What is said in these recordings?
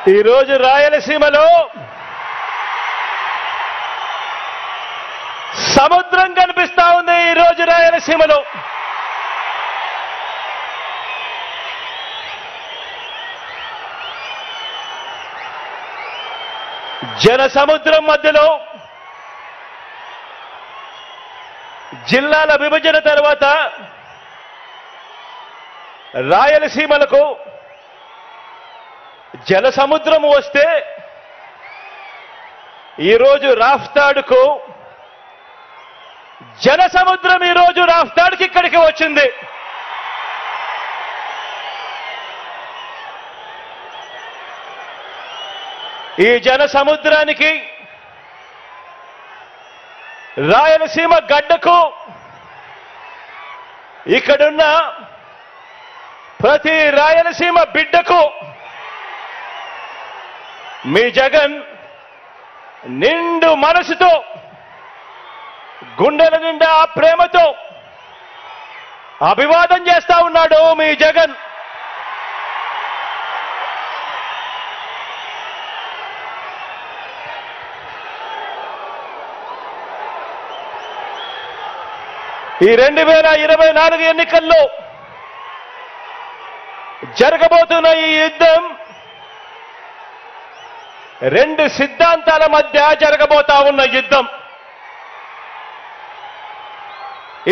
ఈరోజు రాయలసీమలో సముద్రం కనిపిస్తా ఉంది. ఈరోజు రాయలసీమలో జన సముద్రం మధ్యలో జిల్లాల విభజన తర్వాత రాయలసీమలకు జల సముద్రం వస్తే ఈరోజు రాఫ్తాడుకు జన సముద్రం ఈరోజు రాఫ్తాడుకి ఇక్కడికి వచ్చింది. ఈ జన సముద్రానికి రాయలసీమ గడ్డకు ఇక్కడున్న ప్రతి రాయలసీమ బిడ్డకు మీ జగన్ నిండు మనసుతో గుండెల నిండా ప్రేమతో అభివాదం చేస్తా ఉన్నాడు. మీ జగన్ ఈ 2024 ఎన్నికల్లో జరగబోతున్న ఈ యుద్ధం రెండు సిద్ధాంతాల మధ్య జరగబోతా ఉన్న యుద్ధం.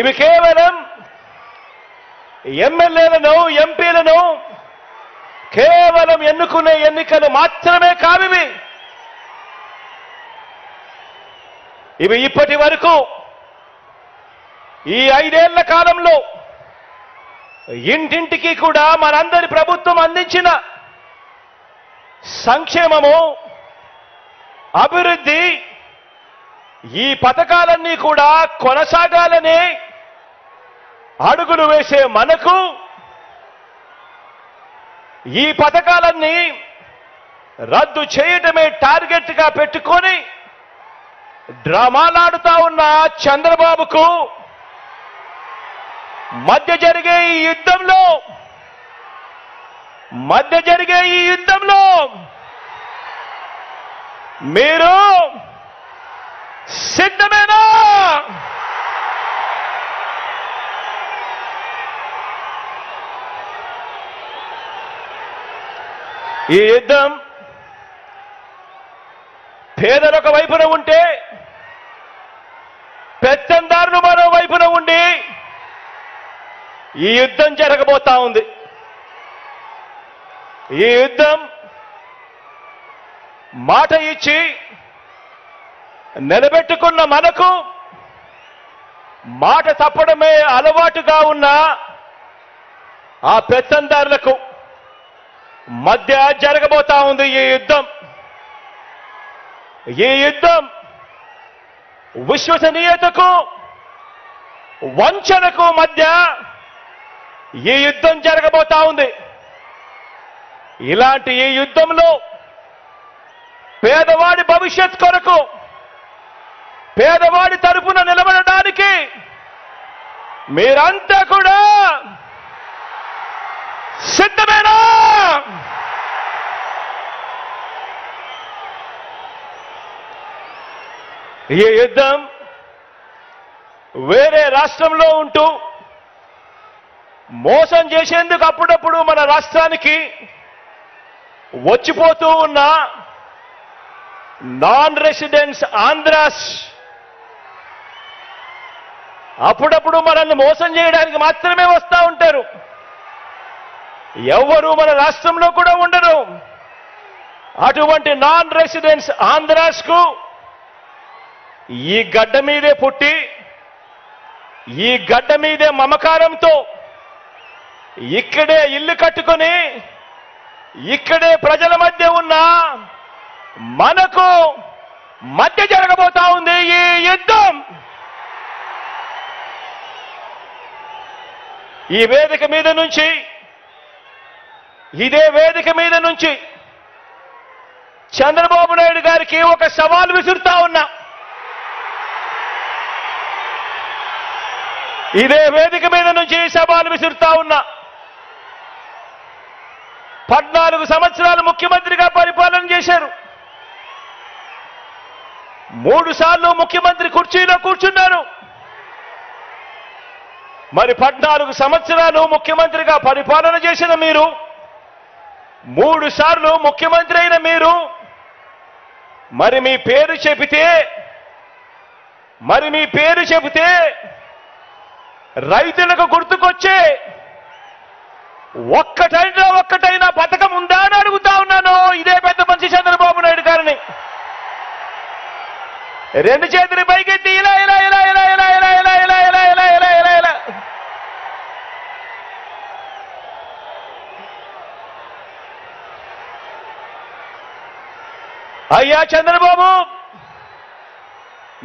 ఇవి కేవలం ఎమ్మెల్యేలను ఎంపీలను కేవలం ఎన్నుకునే ఎన్నికలు మాత్రమే కావివి. ఇవి ఇప్పటి వరకు ఈ 5 ఏళ్ల కాలంలో ఇంటింటికి కూడా మనందరి ప్రభుత్వం అందించిన సంక్షేమము, అభివృద్ధి, ఈ పథకాలన్నీ కూడా కొనసాగాలని అడుగులు వేసే మనకు ఈ పథకాలన్నీ రద్దు చేయటమే టార్గెట్ గా పెట్టుకొని డ్రామాలాడుతా ఉన్న చంద్రబాబుకు మధ్య జరిగే ఈ యుద్ధంలో మీరు సిద్ధమేనా? ఈ యుద్ధం పేదలొక వైపున ఉంటే పెత్తందారులు మరో వైపున ఉండి ఈ యుద్ధం జరగబోతా ఉంది. ఈ యుద్ధం మాట ఇచ్చి నిలబెట్టుకున్న మనకు మాట తప్పడమే అలవాటుగా ఉన్న ఆ పెత్తందారులకు మధ్య జరగబోతా ఉంది ఈ యుద్ధం. ఈ యుద్ధం విశ్వసనీయతకు వంచనకు మధ్య ఈ యుద్ధం జరగబోతా ఉంది. ఇలాంటి ఈ యుద్ధంలో పేదవాడి భవిష్యత్ కొరకు, పేదవాడి తరపున నిలబడడానికి మీరంతా కూడా సిద్ధమేనా? ఈ యుద్ధం వేరే రాష్ట్రంలో ఉంటూ మోసం చేసేందుకు అప్పుడప్పుడు మన రాష్ట్రానికి వచ్చిపోతూ ఉన్న నాన్ రెసిడెంట్స్ ఆంధ్రాస్ అప్పుడప్పుడు మనల్ని మోసం చేయడానికి మాత్రమే వస్తూ ఉంటారు. ఎవరు మన రాష్ట్రంలో కూడా ఉండరు. అటువంటి నాన్ రెసిడెంట్స్ ఆంధ్రాస్ కు ఈ గడ్డ మీదే పుట్టి, ఈ గడ్డ మీదే మమకారంతో ఇక్కడే ఇల్లు కట్టుకొని ఇక్కడే ప్రజల మధ్య ఉన్న మనకు మధ్య జరగబోతా ఉంది ఈ యుద్ధం. ఈ వేదిక మీద నుంచి, ఇదే వేదిక మీద నుంచి చంద్రబాబు నాయుడు గారికి ఒక సవాల్ విసురుతా ఉన్నా. ఇదే వేదిక మీద నుంచి సవాల్ విసురుతా ఉన్నా. 14 సంవత్సరాలు ముఖ్యమంత్రిగా పరిపాలన చేశారు. 3 సార్లు ముఖ్యమంత్రి కుర్చీలో కూర్చున్నారు. మరి 14 సంవత్సరాలు ముఖ్యమంత్రిగా పరిపాలన చేసిన మీరు, 3 సార్లు ముఖ్యమంత్రి అయిన మీరు, మరి మీ పేరు చెబితే రైతులకు గుర్తుకొచ్చే ఒక్కటైనా పథకం ఉందా అని అడుగుతా ఉన్నాను ఇదే పెద్ద మనిషి చంద్రబాబు నాయుడు గారిని. 2 చేతులు పైకెత్తి ఇలా ఇలా ఇలా ఇలా ఇలా ఇలా ఇలా ఇలా ఇలా ఇలా ఇలా ఇలా ఇలా. అయ్యా చంద్రబాబు,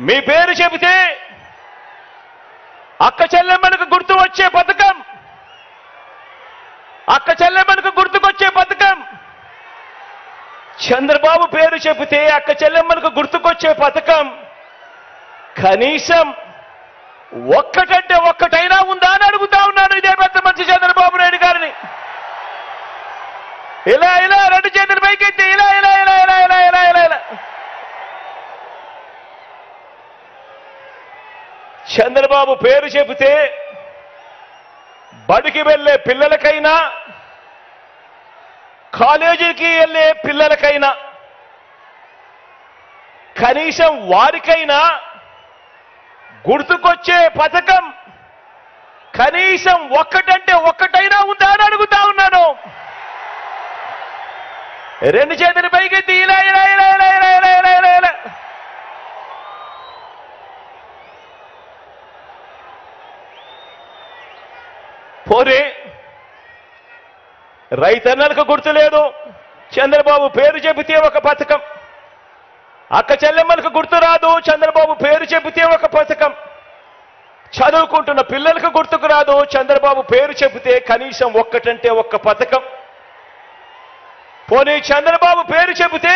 మీ పేరు చెబితే అక్క చెల్లెమ్మలకు గుర్తు వచ్చే పథకం, చంద్రబాబు పేరు చెబితే అక్క చెల్లెమ్మలకు గుర్తుకొచ్చే పథకం కనీసం ఒక్కటైనా ఉందా అని అడుగుతా ఉన్నాను ఇదే పెద్ద మనిషి చంద్రబాబు నాయుడు గారిని. ఇలా ఇలా 2 చేతులు పైకెత్తి ఇలా ఇలా ఇలా ఇలా ఇలా ఇలా ఇలా ఇలా. చంద్రబాబు పేరు చెబితే బడికి వెళ్ళే పిల్లలకైనా, కాలేజీకి వెళ్ళే పిల్లలకైనా, కనీసం వారికైనా గుర్తుకొచ్చే పథకం కనీసం ఒక్కటైనా ఉందా అని అడుగుతా ఉన్నాను. 2 చేతులు పైకెత్తి ఇలా ఇలా ఇలా ఇలా ఇలా ఇలా ఇలా ఇలా ఇలా. పోనీ రైతన్నలకు గుర్తు లేదు, చంద్రబాబు పేరు చెబితే ఒక పథకం. అక్క చెల్లెమ్మలకు గుర్తు రాదు, చంద్రబాబు పేరు చెబితే ఒక పథకం. చదువుకుంటున్న పిల్లలకు గుర్తుకు రాదు, చంద్రబాబు పేరు చెబితే కనీసం ఒక్క పథకం. పోనీ చంద్రబాబు పేరు చెబితే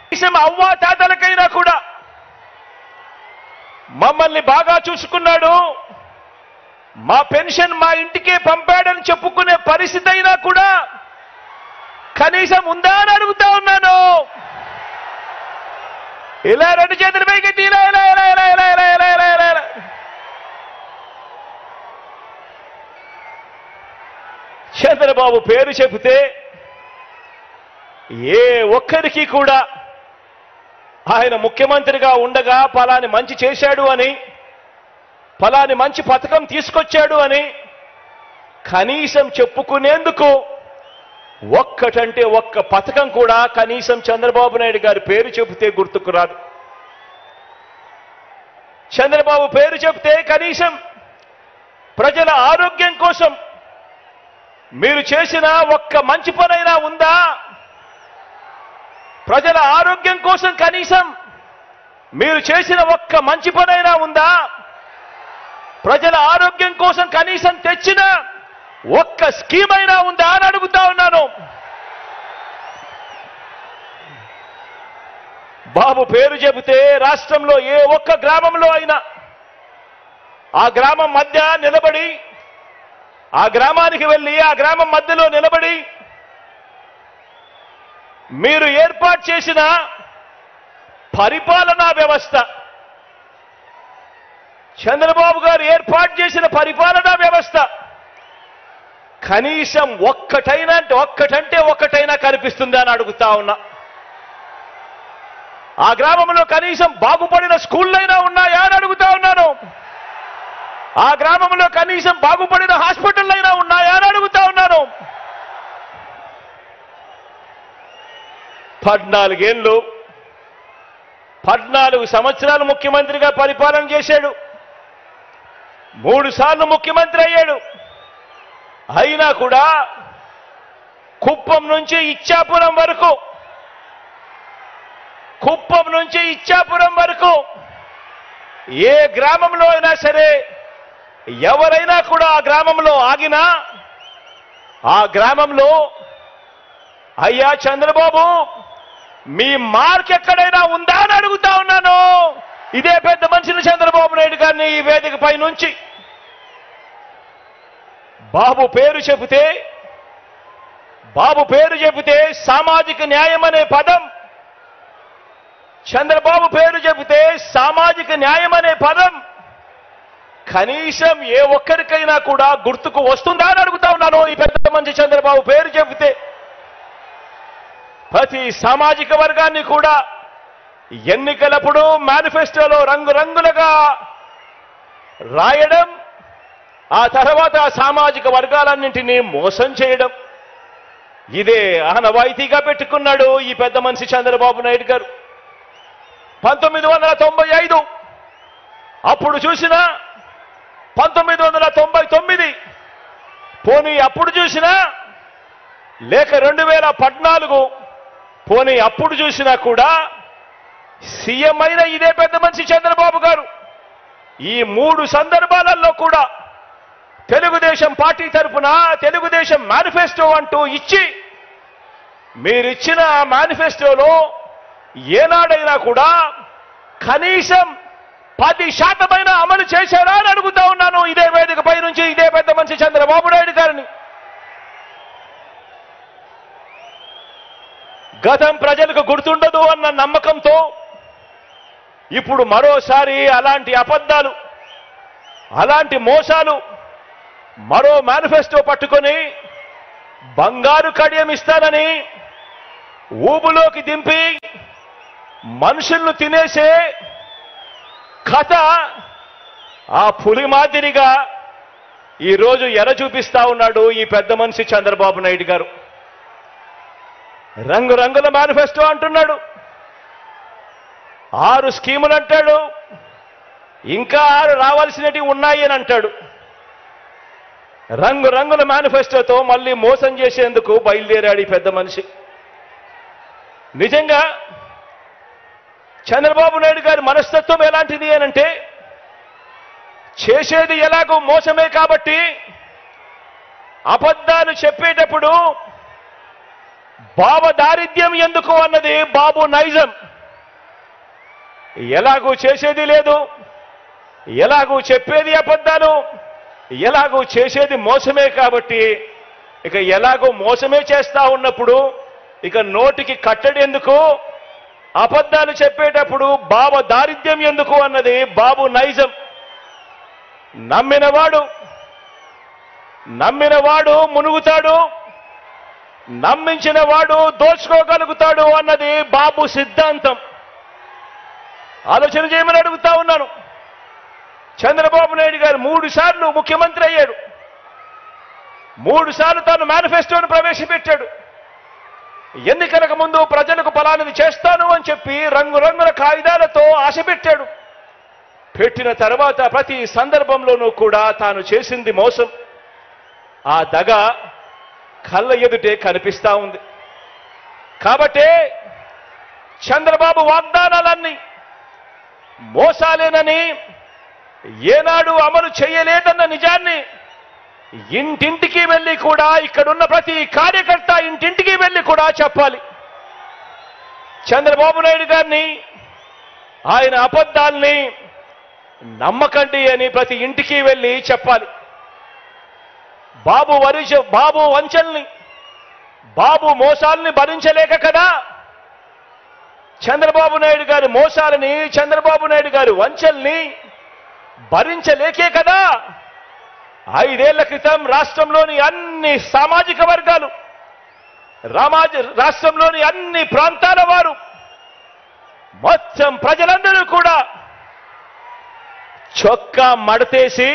కనీసం అవ్వా తాతలకైనా కూడా మమ్మల్ని బాగా చూసుకున్నాడు, మా పెన్షన్ మా ఇంటికే పంపాడని చెప్పుకునే పరిస్థితి అయినా కూడా కనీసం ఉందా అని అడుగుతా ఉన్నాను. ఇలా 2 చేతులు పైకెత్తి ఇలా ఇలా ఇలా ఇలా ఇలా ఇలా ఇలా ఇలా ఇలా ఇలా. చంద్రబాబు పేరు చెబితే ఏ ఒక్కరికి కూడా ఆయన ముఖ్యమంత్రిగా ఉండగా ఫలాని మంచి చేశాడు అని, ఫలాని మంచి పథకం తీసుకొచ్చాడు అని కనీసం చెప్పుకునేందుకు ఒక్క పథకం కూడా కనీసం చంద్రబాబు నాయుడు గారి పేరు చెబితే గుర్తుకు రాదు. చంద్రబాబు పేరు చెబితే కనీసం ప్రజల ఆరోగ్యం కోసం మీరు చేసిన ఒక్క మంచి పనైనా ఉందా? ప్రజల ఆరోగ్యం కోసం కనీసం మీరు చేసిన ఒక్క మంచి పనైనా ఉందా? ప్రజల ఆరోగ్యం కోసం కనీసం తెచ్చిన ఒక్క స్కీమ్ అయినా ఉందా అని అడుగుతా ఉన్నాను. బాబు పేరు చెబితే రాష్ట్రంలో ఏ ఒక్క గ్రామంలో అయినా ఆ గ్రామం మధ్య నిలబడి, ఆ గ్రామానికి వెళ్ళి ఆ గ్రామం మధ్యలో నిలబడి మీరు ఏర్పాటు చేసిన పరిపాలనా వ్యవస్థ, చంద్రబాబు గారు ఏర్పాటు చేసిన పరిపాలనా వ్యవస్థ కనీసం ఒక్కటైనా కనిపిస్తుందా అని అడుగుతా ఉన్నా. ఆ గ్రామంలో కనీసం బాగుపడిన స్కూళ్ళైనా ఉన్నాయా అని అడుగుతా ఉన్నాను. ఆ గ్రామంలో కనీసం బాగుపడిన హాస్పిటల్ అయినా ఉన్నాయా అని అడుగుతా ఉన్నాను. 14 సంవత్సరాలు ముఖ్యమంత్రిగా పరిపాలన చేశాడు, 3 సార్లు ముఖ్యమంత్రి అయ్యాడు. అయినా కూడా కుప్పం నుంచి ఇచ్చాపురం వరకు ఏ గ్రామంలో అయినా సరే ఎవరైనా కూడా ఆ గ్రామంలో ఆగినా ఆ గ్రామంలో అయ్యా చంద్రబాబు మీ మార్క్ ఎక్కడైనా ఉందా అని అడుగుతా ఉన్నాను ఇదే పెద్ద మనిషిని చంద్రబాబు నాయుడు గారిని ఈ వేదికపై నుంచి. బాబు పేరు చెబితే బాబు పేరు చెబితే సామాజిక న్యాయం అనే పదం, చంద్రబాబు పేరు చెబితే సామాజిక న్యాయం అనే పదం కనీసం ఏ ఒక్కరికైనా కూడా గుర్తుకు వస్తుందా అని అడుగుతా ఉన్నాను. ఈ పెద్ద మనిషి చంద్రబాబు పేరు చెబితే ప్రతి సామాజిక వర్గాన్ని కూడా ఎన్నికలప్పుడు మేనిఫెస్టోలో రంగురంగులుగా రాయడం, ఆ తర్వాత సామాజిక వర్గాలన్నింటినీ మోసం చేయడం, ఇదే ఆనవాయితీగా పెట్టుకున్నాడు ఈ పెద్ద మనిషి చంద్రబాబు నాయుడు గారు. 1995 అప్పుడు చూసినా, 1999 పోనీ అప్పుడు చూసినా, లేక 2014 పోనీ అప్పుడు చూసినా కూడా సీఎం అయిన ఇదే పెద్ద మనిషి చంద్రబాబు గారు ఈ 3 సందర్భాలలో కూడా తెలుగుదేశం పార్టీ తరఫున తెలుగుదేశం మేనిఫెస్టో అంటూ ఇచ్చి, మీరిచ్చిన మేనిఫెస్టోలో ఏనాడైనా కూడా కనీసం 10% అమలు చేశారా అని అడుగుతా ఉన్నాను ఇదే వేదికపై నుంచి ఇదే పెద్ద మనిషి చంద్రబాబు నాయుడు గారిని. గతం ప్రజలకు గుర్తుండదు అన్న నమ్మకంతో ఇప్పుడు మరోసారి అలాంటి అబద్ధాలు, అలాంటి మోసాలు, మరో మేనిఫెస్టో పట్టుకొని బంగారు కడియం ఇస్తానని ఊబులోకి దింపి మనుషులను తినేసే కథ ఆ పులి మాదిరిగా ఈరోజు ఎర చూపిస్తా ఉన్నాడు ఈ పెద్ద మనిషి చంద్రబాబు నాయుడు గారు. రంగురంగుల మేనిఫెస్టో అంటున్నాడు, 6 స్కీములు అంటాడు, ఇంకా 6 రావాల్సినవి ఉన్నాయి అని అంటాడు. రంగురంగుల మేనిఫెస్టోతో మళ్ళీ మోసం చేసేందుకు బయలుదేరాడు ఈ పెద్ద మనిషి. నిజంగా చంద్రబాబు నాయుడు గారి మనస్తత్వం ఎలాంటిది అనంటే, చేసేది ఎలాగో మోసమే కాబట్టి అబద్ధాలు చెప్పేటప్పుడు బాబు దారిద్ర్యం ఎందుకు అన్నది బాబు నైజం. ఎలాగూ చేసేది లేదు, ఎలాగూ చెప్పేది అబద్ధాలు, ఎలాగూ చేసేది మోసమే కాబట్టి ఇక ఎలాగో మోసమే చేస్తా ఉన్నప్పుడు ఇక నోటికి కట్టడి ఎందుకు, అబద్ధాలు చెప్పేటప్పుడు బాబు దారిద్ర్యం ఎందుకు అన్నది బాబు నైజం. నమ్మినవాడు మునుగుతాడు, నమ్మించిన వాడు దోచుకోగలుగుతాడు అన్నది బాబు సిద్ధాంతం. ఆలోచన చేయమని అడుగుతా ఉన్నాను. చంద్రబాబు నాయుడు గారు 3 సార్లు ముఖ్యమంత్రి అయ్యాడు, 3 సార్లు తాను మేనిఫెస్టోను ప్రవేశపెట్టాడు. ఎన్నికలకు ముందు ప్రజలకు ఫలానిది చేస్తాను అని చెప్పి రంగురంగుల కాగితాలతో ఆశ పెట్టాడు. పెట్టిన తర్వాత ప్రతి సందర్భంలోనూ కూడా తాను చేసింది మోసం. ఆ దగ కళ్ళ ఎదుటే కనిపిస్తా ఉంది. కాబట్టే చంద్రబాబు వాగ్దానాలన్నీ మోసాలేనని, ఏనాడు అమలు చేయలేదన్న నిజాన్ని ఇంటింటికి వెళ్ళి కూడా, ఇక్కడున్న ప్రతి కార్యకర్త ఇంటింటికి వెళ్ళి కూడా చెప్పాలి. చంద్రబాబు నాయుడు గారిని, ఆయన అబద్ధాల్ని నమ్మకండి అని ప్రతి ఇంటికి వెళ్ళి చెప్పాలి. బాబు వంచల్ని, బాబు మోసాలని భరించలేక కదా, చంద్రబాబు నాయుడు గారి మోసాలని, చంద్రబాబు నాయుడు గారి వంచల్ని భరించలేకే కదా 5 ఏళ్ల క్రితం రాష్ట్రంలోని అన్ని సామాజిక వర్గాలు, రాష్ట్రంలోని అన్ని ప్రాంతాల వారు, మొత్తం ప్రజలందరూ కూడా చొక్కా మడతేసి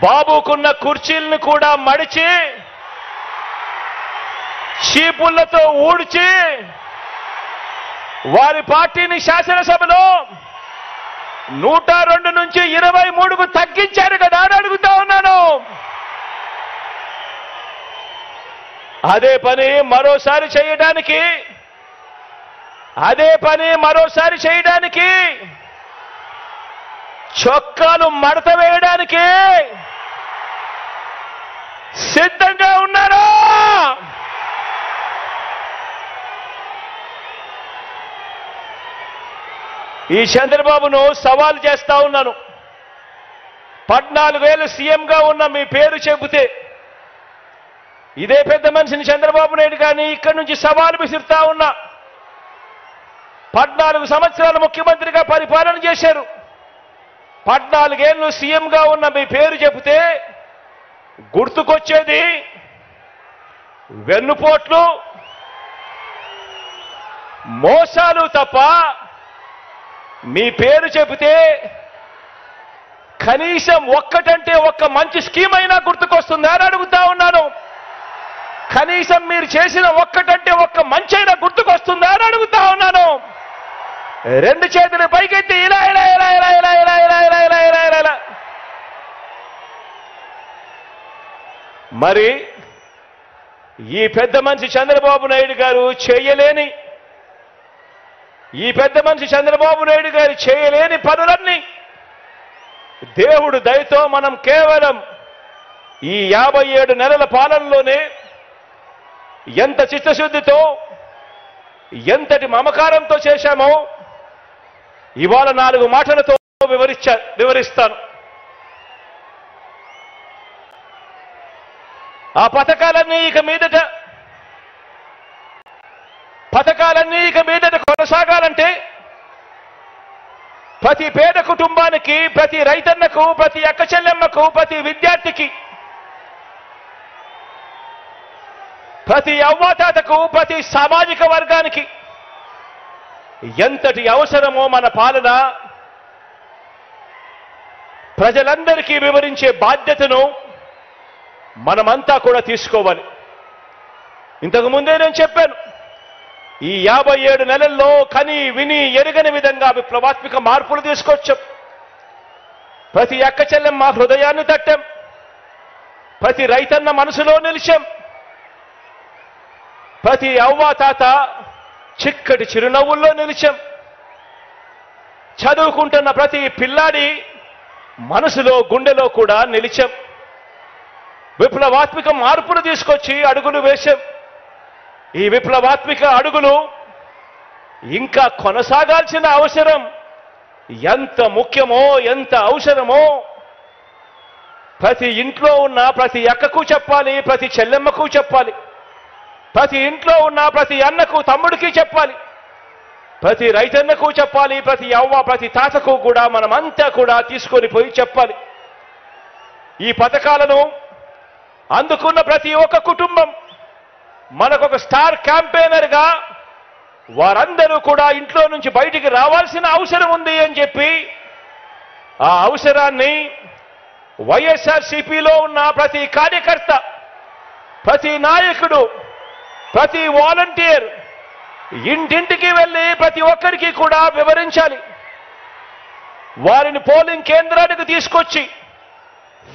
బాబుకున్న కుర్చీలను కూడా మడిచి చీపుళ్లతో ఊడ్చి వారి పార్టీని శాసనసభలో 102 నుంచి 23కు తగ్గించారు కదా అని అడుగుతా ఉన్నాను. అదే పని మరోసారి చేయడానికి చొక్కాలు మడత వేయడానికి సిద్ధంగా ఉన్నారా? ఈ చంద్రబాబును సవాల్ చేస్తా ఉన్నాను. 14 ఏళ్ళు సీఎంగా ఉన్న మీ పేరు చెబితే ఇదే పెద్ద మనిషిని చంద్రబాబు నాయుడు గారిని ఇక్కడి నుంచి సవాలు విసురుతా ఉన్నా. 14 సంవత్సరాలు ముఖ్యమంత్రిగా పరిపాలన చేశారు. 14 ఏళ్ళు సీఎంగా ఉన్న మీ పేరు చెబితే గుర్తుకొచ్చేది వెన్నుపోట్లు, మోసాలు తప్ప మీ పేరు చెబితే కనీసం ఒక్కటంటే ఒక్క మంచి స్కీమ్ అయినా గుర్తుకొస్తుందా అని అడుగుతా ఉన్నాను. కనీసం మీరు చేసిన ఒక్కటంటే ఒక్క మంచి అయినా గుర్తుకొస్తుందా అని అడుగుతా ఉన్నాను. 2 చేతులు పైకెత్తి ఇలా ఇలా ఇలా ఇలా ఇలా ఇలా ఇలా ఇలా ఇలా ఇలా ఇలా ఇలా. మరి ఈ పెద్ద మనిషి చంద్రబాబు నాయుడు గారు చేయలేని, ఈ పెద్ద మనిషి చంద్రబాబు నాయుడు గారు చేయలేని పనులన్నీ దేవుడు దయతో మనం కేవలం ఈ 57 నెలల పాలనలోనే ఎంత చిత్తశుద్ధితో, ఎంతటి మమకారంతో చేశామో ఇవాళ 4 మాటలతో వివరిస్తాను. ఆ పథకాలన్నీ ఇక మీదట కొనసాగాలంటే ప్రతి పేద కుటుంబానికి, ప్రతి రైతన్నకు, ప్రతి అక్క చెల్లెమ్మకు, ప్రతి విద్యార్థికి, ప్రతి అవ్వాతాతకు, ప్రతి సామాజిక వర్గానికి ఎంతటి అవసరమో మన పాలన ప్రజలందరికీ వివరించే బాధ్యతను మనమంతా కూడా తీసుకోవాలి. ఇంతకు ముందే నేను చెప్పాను, ఈ 57 నెలల్లో కని విని ఎరుగని విధంగా విప్లవాత్మక మార్పులు తీసుకొచ్చాం. ప్రతి అక్క చెల్లెమ్మ హృదయాన్ని తట్టాం, ప్రతి రైతన్న మనసులో నిలిచాం, ప్రతి అవ్వ తాత చిక్కటి చిరునవ్వుల్లో నిలిచాం, చదువుకుంటున్న ప్రతి పిల్లాడి మనసులో గుండెలో కూడా నిలిచాం. విప్లవాత్మక మార్పులు తీసుకొచ్చి అడుగులు వేశాం. ఈ విప్లవాత్మక అడుగులు ఇంకా కొనసాగాల్సిన అవసరం ఎంత ముఖ్యమో, ఎంత అవసరమో ప్రతి ఇంట్లో ఉన్న ప్రతి అక్కకు చెప్పాలి, ప్రతి చెల్లెమ్మకు చెప్పాలి, ప్రతి ఇంట్లో ఉన్న ప్రతి అన్నకు తమ్ముడికి చెప్పాలి, ప్రతి రైతన్నకు చెప్పాలి, ప్రతి అవ్వ ప్రతి తాతకు కూడా మనమంతా కూడా తీసుకొని పోయి చెప్పాలి. ఈ పథకాలను అందుకున్న ప్రతి ఒక్క కుటుంబం మనకొక స్టార్ క్యాంపెయినర్గా వారందరూ కూడా ఇంట్లో నుంచి బయటికి రావాల్సిన అవసరం ఉంది అని చెప్పి ఆ అవసరాన్ని వైఎస్ఆర్సీపీలో ఉన్న ప్రతి కార్యకర్త, ప్రతి నాయకుడు, ప్రతి వాలంటీర్ ఇంటింటికి వెళ్ళి ప్రతి ఒక్కరికి కూడా వివరించాలి. వారిని పోలింగ్ కేంద్రానికి తీసుకొచ్చి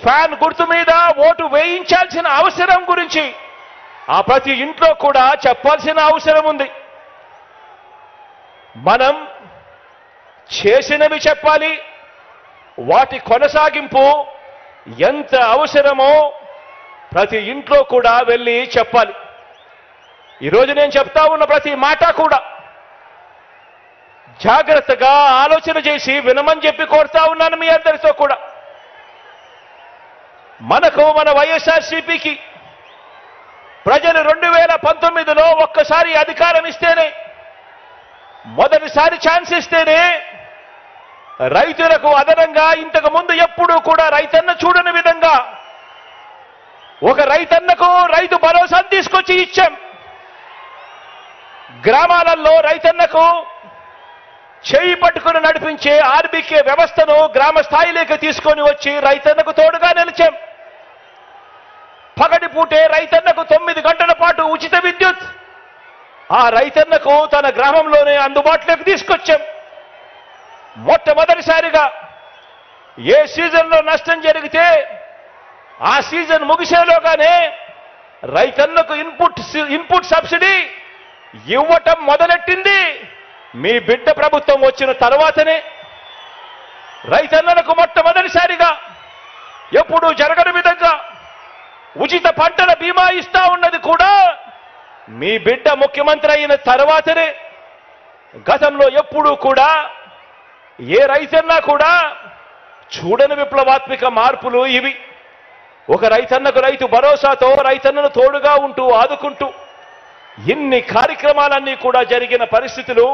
ఫ్యాన్ గుర్తు మీద ఓటు వేయించాల్సిన అవసరం గురించి ఆ ప్రతి ఇంట్లో కూడా చెప్పాల్సిన అవసరం ఉంది. మనం చేసినవి చెప్పాలి, వాటి కొనసాగింపు ఎంత అవసరమో ప్రతి ఇంట్లో కూడా వెళ్ళి చెప్పాలి. ఈరోజు నేను చెప్తా ఉన్న ప్రతి మాట కూడా జాగ్రత్తగా ఆలోచన చేసి వినమని చెప్పి కోరుతా ఉన్నాను మీ అందరితో కూడా. మనకు మన వైఎస్ఆర్సీపీకి ప్రజలు 2019లో ఒక్కసారి అధికారం ఇస్తేనే, మొదటిసారి ఛాన్స్ ఇస్తేనే రైతులకు అదనంగా ఇంతకు ముందు ఎప్పుడూ కూడా రైతన్న చూడని విధంగా ఒక రైతన్నకు రైతు భరోసాను తీసుకొచ్చి ఇచ్చాం. గ్రామాలలో రైతన్నకు చేయి పట్టుకుని నడిపించే ఆర్బీకే వ్యవస్థను గ్రామ స్థాయిలోకి తీసుకొని వచ్చి రైతన్నకు తోడుగా నిలిచాం. పగటి పూటే రైతన్నకు 9 గంటల పాటు ఉచిత విద్యుత్ ఆ రైతన్నకు తన గ్రామంలోనే అందుబాటులోకి తీసుకొచ్చాం. మొట్టమొదటిసారిగా ఏ సీజన్లో నష్టం జరిగితే ఆ సీజన్ ముగిసేలోగానే రైతన్నకు ఇన్పుట్ సబ్సిడీ ఇవ్వటం మొదలెట్టింది మీ బిడ్డ ప్రభుత్వం వచ్చిన తర్వాతనే. రైతన్నలకు మొట్టమొదటిసారిగా ఎప్పుడూ జరగని విధంగా ఉచిత పంటల బీమా ఇస్తా ఉన్నది కూడా మీ బిడ్డ ముఖ్యమంత్రి అయిన తర్వాతనే. గతంలో ఎప్పుడూ కూడా ఏ రైతన్నా కూడా చూడని విప్లవాత్మక మార్పులు ఇవి. ఒక రైతన్నకు రైతు భరోసాతో రైతన్నను తోడుగా ఉంటూ ఆదుకుంటూ ఇన్ని కార్యక్రమాలన్నీ కూడా జరిగిన పరిస్థితులు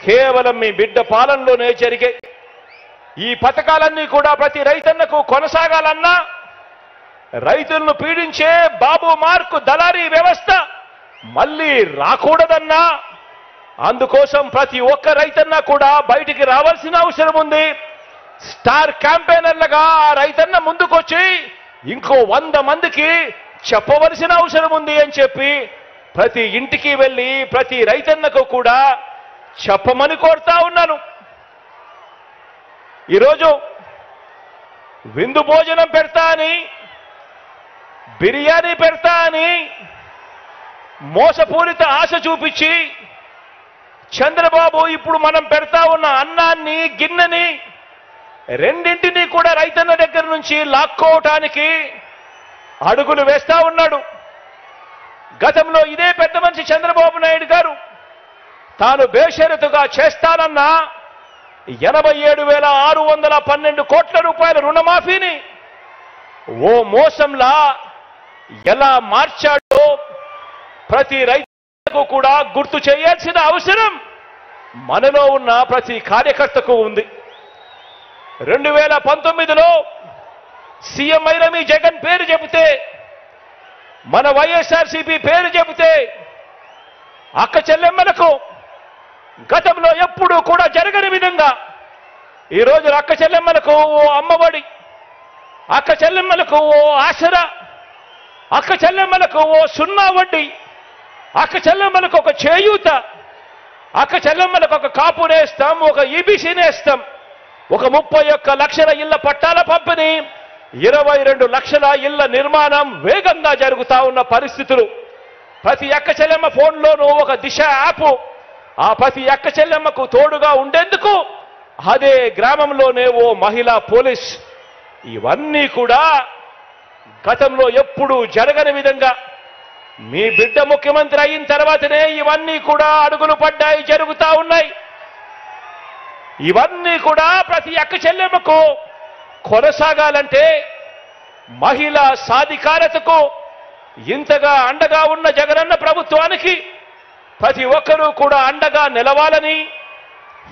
కేవలం మీ బిడ్డ పాలనలోనే జరిగాయి. ఈ పథకాలన్నీ కూడా ప్రతి రైతన్నకు కొనసాగాలన్నా, రైతులను పీడించే బాబు మార్కు దళారీ వ్యవస్థ మళ్ళీ రాకూడదన్నా, అందుకోసం ప్రతి ఒక్క రైతన్న కూడా బయటికి రావాల్సిన అవసరం ఉంది. స్టార్ క్యాంపెయినర్లుగా ఆ రైతన్న ముందుకొచ్చి ఇంకో 100 మందికి చెప్పవలసిన అవసరం ఉంది అని చెప్పి ప్రతి ఇంటికి వెళ్ళి ప్రతి రైతన్నకు కూడా చెప్పమని కోరుతా ఉన్నాను. ఈరోజు విందు భోజనం పెడతా అని, బిర్యానీ పెడతా అని మోసపూరిత ఆశ చూపించి చంద్రబాబు ఇప్పుడు మనం పెడతా ఉన్న అన్నాన్ని, గిన్నెని రెండింటినీ కూడా రైతన్న దగ్గర నుంచి లాక్కోవటానికి అడుగులు వేస్తా ఉన్నాడు. గతంలో ఇదే పెద్ద మనిషి చంద్రబాబు నాయుడు గారు తాను బేషరతుగా చేస్తానన్న 87,612 కోట్ల రూపాయల రుణమాఫీని ఓ మోసంలా ఎలా మార్చాడో ప్రతి రైతుకు కూడా గుర్తు చేయాల్సిన అవసరం మనలో ఉన్న ప్రతి కార్యకర్తకు ఉంది. 2019లో సీఎం అయిన మీ జగన్ పేరు చెబితే, మన వైఎస్ఆర్సీపీ పేరు చెబితే అక్క చెల్లెమ్మలకు గతంలో ఎప్పుడూ కూడా జరగని విధంగా ఈరోజు అక్క చెల్లెమ్మలకు ఓ అమ్మఒడి, అక్క చెల్లెమ్మలకు ఓ ఆసరా, అక్క చెల్లెమ్మలకు ఓ 0 వడ్డీ, అక్క చెల్లెమ్మలకు ఒక చేయూత, అక్క చెల్లెమ్మలకు ఒక కాపు నేస్తాం, ఒక ఈబీసీ నేస్తాం, ఒక 31 లక్షల ఇళ్ల పట్టాల పంపిణీ, 22 లక్షల ఇళ్ల నిర్మాణం వేగంగా జరుగుతా ఉన్న పరిస్థితులు. ప్రతి అక్క చెల్లెమ్మ ఫోన్లోనూ ఒక దిశ యాప్, ఆ ప్రతి అక్క చెల్లెమ్మకు తోడుగా ఉండేందుకు అదే గ్రామంలోనే ఓ మహిళా పోలీస్. ఇవన్నీ కూడా గతంలో ఎప్పుడూ జరగని విధంగా మీ బిడ్డ ముఖ్యమంత్రి అయిన తర్వాతనే ఇవన్నీ కూడా అడుగులు పడ్డాయి, జరుగుతా ఉన్నాయి. ఇవన్నీ కూడా ప్రతి అక్క చెల్లెమ్మకు కొనసాగాలంటే, మహిళా సాధికారతకు ఇంతగా అండగా ఉన్న జగనన్న ప్రభుత్వానికి ప్రతి ఒక్కరూ కూడా అండగా నిలవాలని,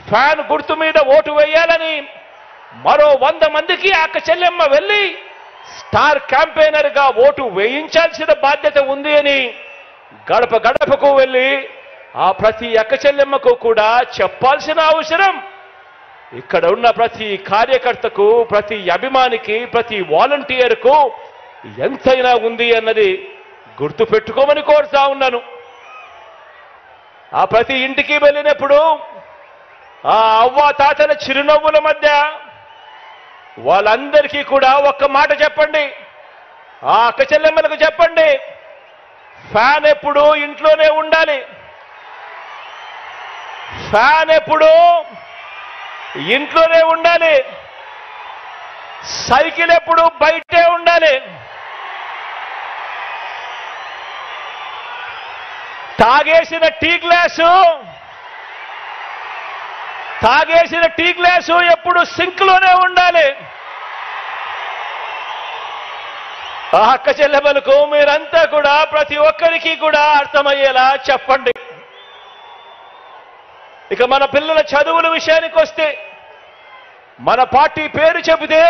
ఫ్యాన్ గుర్తు మీద ఓటు వేయాలని, మరో 100 మందికి అక్క చెల్లెమ్మ వెళ్ళి స్టార్ క్యాంపెయినర్గా ఓటు వేయించాల్సిన బాధ్యత ఉంది అని గడప గడపకు వెళ్ళి ఆ ప్రతి అక్క చెల్లెమ్మకు కూడా చెప్పాల్సిన అవసరం ఇక్కడ ఉన్న ప్రతి కార్యకర్తకు, ప్రతి అభిమానికి, ప్రతి వాలంటీర్కు ఎంతైనా ఉంది అన్నది గుర్తు పెట్టుకోమని కోరుతా ఉన్నాను. ఆ ప్రతి ఇంటికి వెళ్ళినప్పుడు ఆ అవ్వ తాతల చిరునవ్వుల మధ్య వాళ్ళందరికీ కూడా ఒక్క మాట చెప్పండి, ఆ అక్క చెల్లెమ్మలకు చెప్పండి, ఫ్యాన్ ఎప్పుడు ఇంట్లోనే ఉండాలి, ఫ్యాన్ ఎప్పుడు ఇంట్లోనే ఉండాలి, సైకిల్ ఎప్పుడు బయటే ఉండాలి, తాగేసిన టీ గ్లాసు ఎప్పుడు సింక్ లోనే ఉండాలి. ఆ అక్క చెల్లెమ్మలకు మీరంతా కూడా ప్రతి ఒక్కరికి కూడా అర్థమయ్యేలా చెప్పండి. ఇక మన పిల్లల చదువుల విషయానికి వస్తే, మన పార్టీ పేరు చెబితే,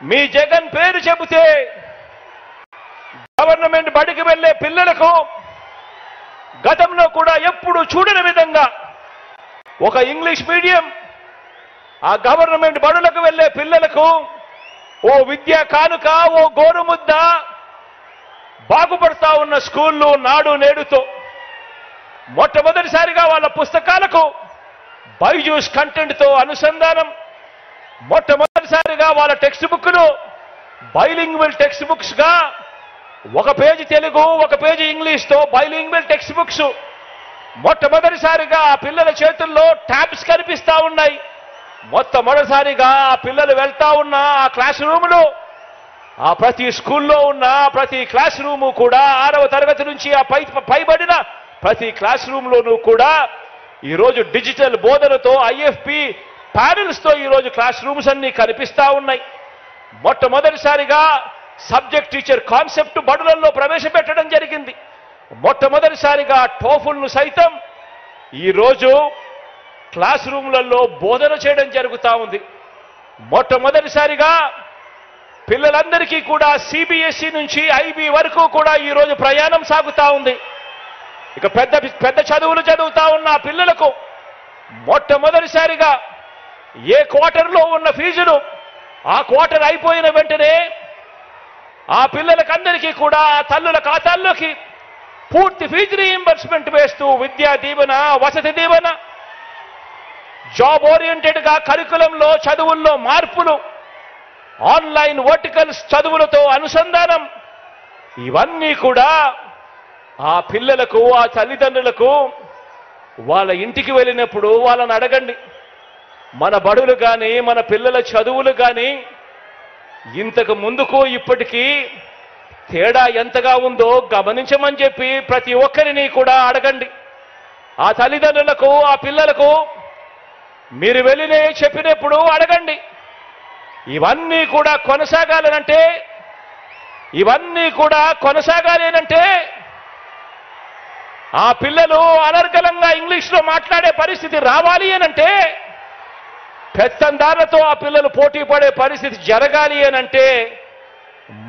మీ జగన్ పేరు చెబితే గవర్నమెంట్ బడికి వెళ్లే పిల్లలకు గతంలో కూడా ఎప్పుడు చూడని విధంగా ఒక ఇంగ్లీష్ మీడియం, ఆ గవర్నమెంట్ బడులకు వెళ్లే పిల్లలకు ఓ విద్యా కానుక, ఓ గోరుముద్ద, బాగుపడతా ఉన్న స్కూళ్ళు నాడు నేడుతో మొట్టమొదటిసారిగా వాళ్ళ పుస్తకాలకు బైజూస్ కంటెంట్తో అనుసంధానం, మొట్టమొదటిసారిగా వాళ్ళ టెక్స్ట్ బుక్లు బైలింగ్వల్ టెక్స్ట్ బుక్స్ గా, ఒక పేజీ తెలుగు, ఒక పేజీ ఇంగ్లీష్తో బైలింగ్వల్ టెక్స్ట్ బుక్స్ మొట్టమొదటిసారిగా ఆ పిల్లల చేతుల్లో ట్యాబ్స్ కనిపిస్తా ఉన్నాయి. మొట్టమొదటిసారిగా ఆ పిల్లలు వెళ్తా ఉన్న ఆ క్లాస్ రూములు, ఆ ప్రతి స్కూల్లో ఉన్న ప్రతి క్లాస్ రూము కూడా 6వ తరగతి నుంచి ఆ పైబడిన ప్రతి క్లాస్ రూమ్లోనూ కూడా ఈరోజు డిజిటల్ బోధనతో ఐఎఫ్పి ప్యానెల్స్తో ఈరోజు క్లాస్ రూమ్స్ అన్ని కనిపిస్తా ఉన్నాయి. మొట్టమొదటిసారిగా సబ్జెక్ట్ టీచర్ కాన్సెప్ట్ బడులలో ప్రవేశపెట్టడం జరిగింది. మొట్టమొదటిసారిగా టోఫుల్ను సైతం ఈరోజు క్లాస్ రూమ్లలో బోధన చేయడం జరుగుతూ ఉంది. మొట్టమొదటిసారిగా పిల్లలందరికీ కూడా సిబిఎస్ఈ నుంచి ఐబీ వరకు కూడా ఈరోజు ప్రయాణం సాగుతా ఉంది. ఇక పెద్ద పెద్ద చదువులు చదువుతా ఉన్న పిల్లలకు మొట్టమొదటిసారిగా ఏ క్వార్టర్లో ఉన్న ఫీజులు ఆ క్వార్టర్ అయిపోయిన వెంటనే ఆ పిల్లలకందరికీ కూడా ఆ తల్లుల ఖాతాల్లోకి పూర్తి ఫీజు రీయింబర్స్మెంట్ వేస్తూ విద్యా దీవెన, వసతి దీవెన, జాబ్ ఓరియంటెడ్గా కరికులంలో చదువుల్లో మార్పులు, ఆన్లైన్ వర్టికల్స్ చదువులతో అనుసంధానం, ఇవన్నీ కూడా ఆ పిల్లలకు, ఆ తల్లిదండ్రులకు వాళ్ళ ఇంటికి వెళ్ళినప్పుడు వాళ్ళని అడగండి, మన బడులు కానీ మన పిల్లల చదువులు కానీ ఇంతకు ముందుకు ఇప్పటికీ తేడా ఎంతగా ఉందో గమనించమని చెప్పి ప్రతి ఒక్కరిని కూడా అడగండి. ఆ తల్లిదండ్రులకు, ఆ పిల్లలకు మీరు వెళ్ళినే చెప్పినప్పుడు అడగండి. ఇవన్నీ కూడా కొనసాగాలి అనంటే ఆ పిల్లలు అనర్గళంగా ఇంగ్లీష్లో మాట్లాడే పరిస్థితి రావాలి అనంటే, పెత్తందారులతో ఆ పిల్లలు పోటీ పడే పరిస్థితి జరగాలి అనంటే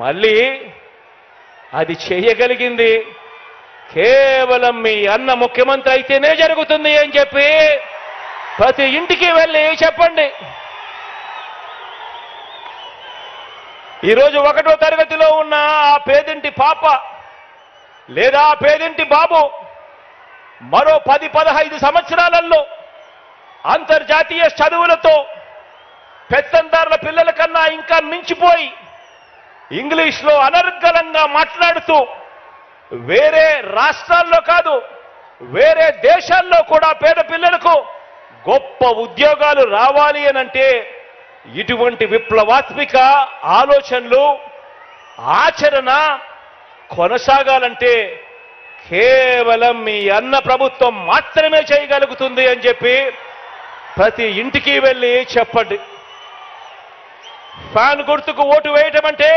మళ్ళీ అది చేయగలిగింది కేవలం మీ అన్న ముఖ్యమంత్రి అయితేనే జరుగుతుంది అని చెప్పి ప్రతి ఇంటికి వెళ్ళి చెప్పండి. ఈరోజు 1వ తరగతిలో ఉన్న ఆ పేదింటి పాప లేదా ఆ పేదింటి బాబు మరో 10-15 సంవత్సరాలలో అంతర్జాతీయ చదువులతో పెత్తందారుల పిల్లల కన్నా ఇంకా మించిపోయి ఇంగ్లీష్లో అనర్గళంగా మాట్లాడుతూ వేరే రాష్ట్రాల్లో కాదు వేరే దేశాల్లో కూడా పేద పిల్లలకు గొప్ప ఉద్యోగాలు రావాలి అనంటే ఇటువంటి విప్లవాత్మక ఆలోచనలు, ఆచరణ కొనసాగాలంటే కేవలం మీ అన్న ప్రభుత్వం మాత్రమే చేయగలుగుతుంది అని చెప్పి ప్రతి ఇంటికి వెళ్ళి చెప్పండి. ఫ్యాన్ గుర్తుకు ఓటు వేయటం అంటే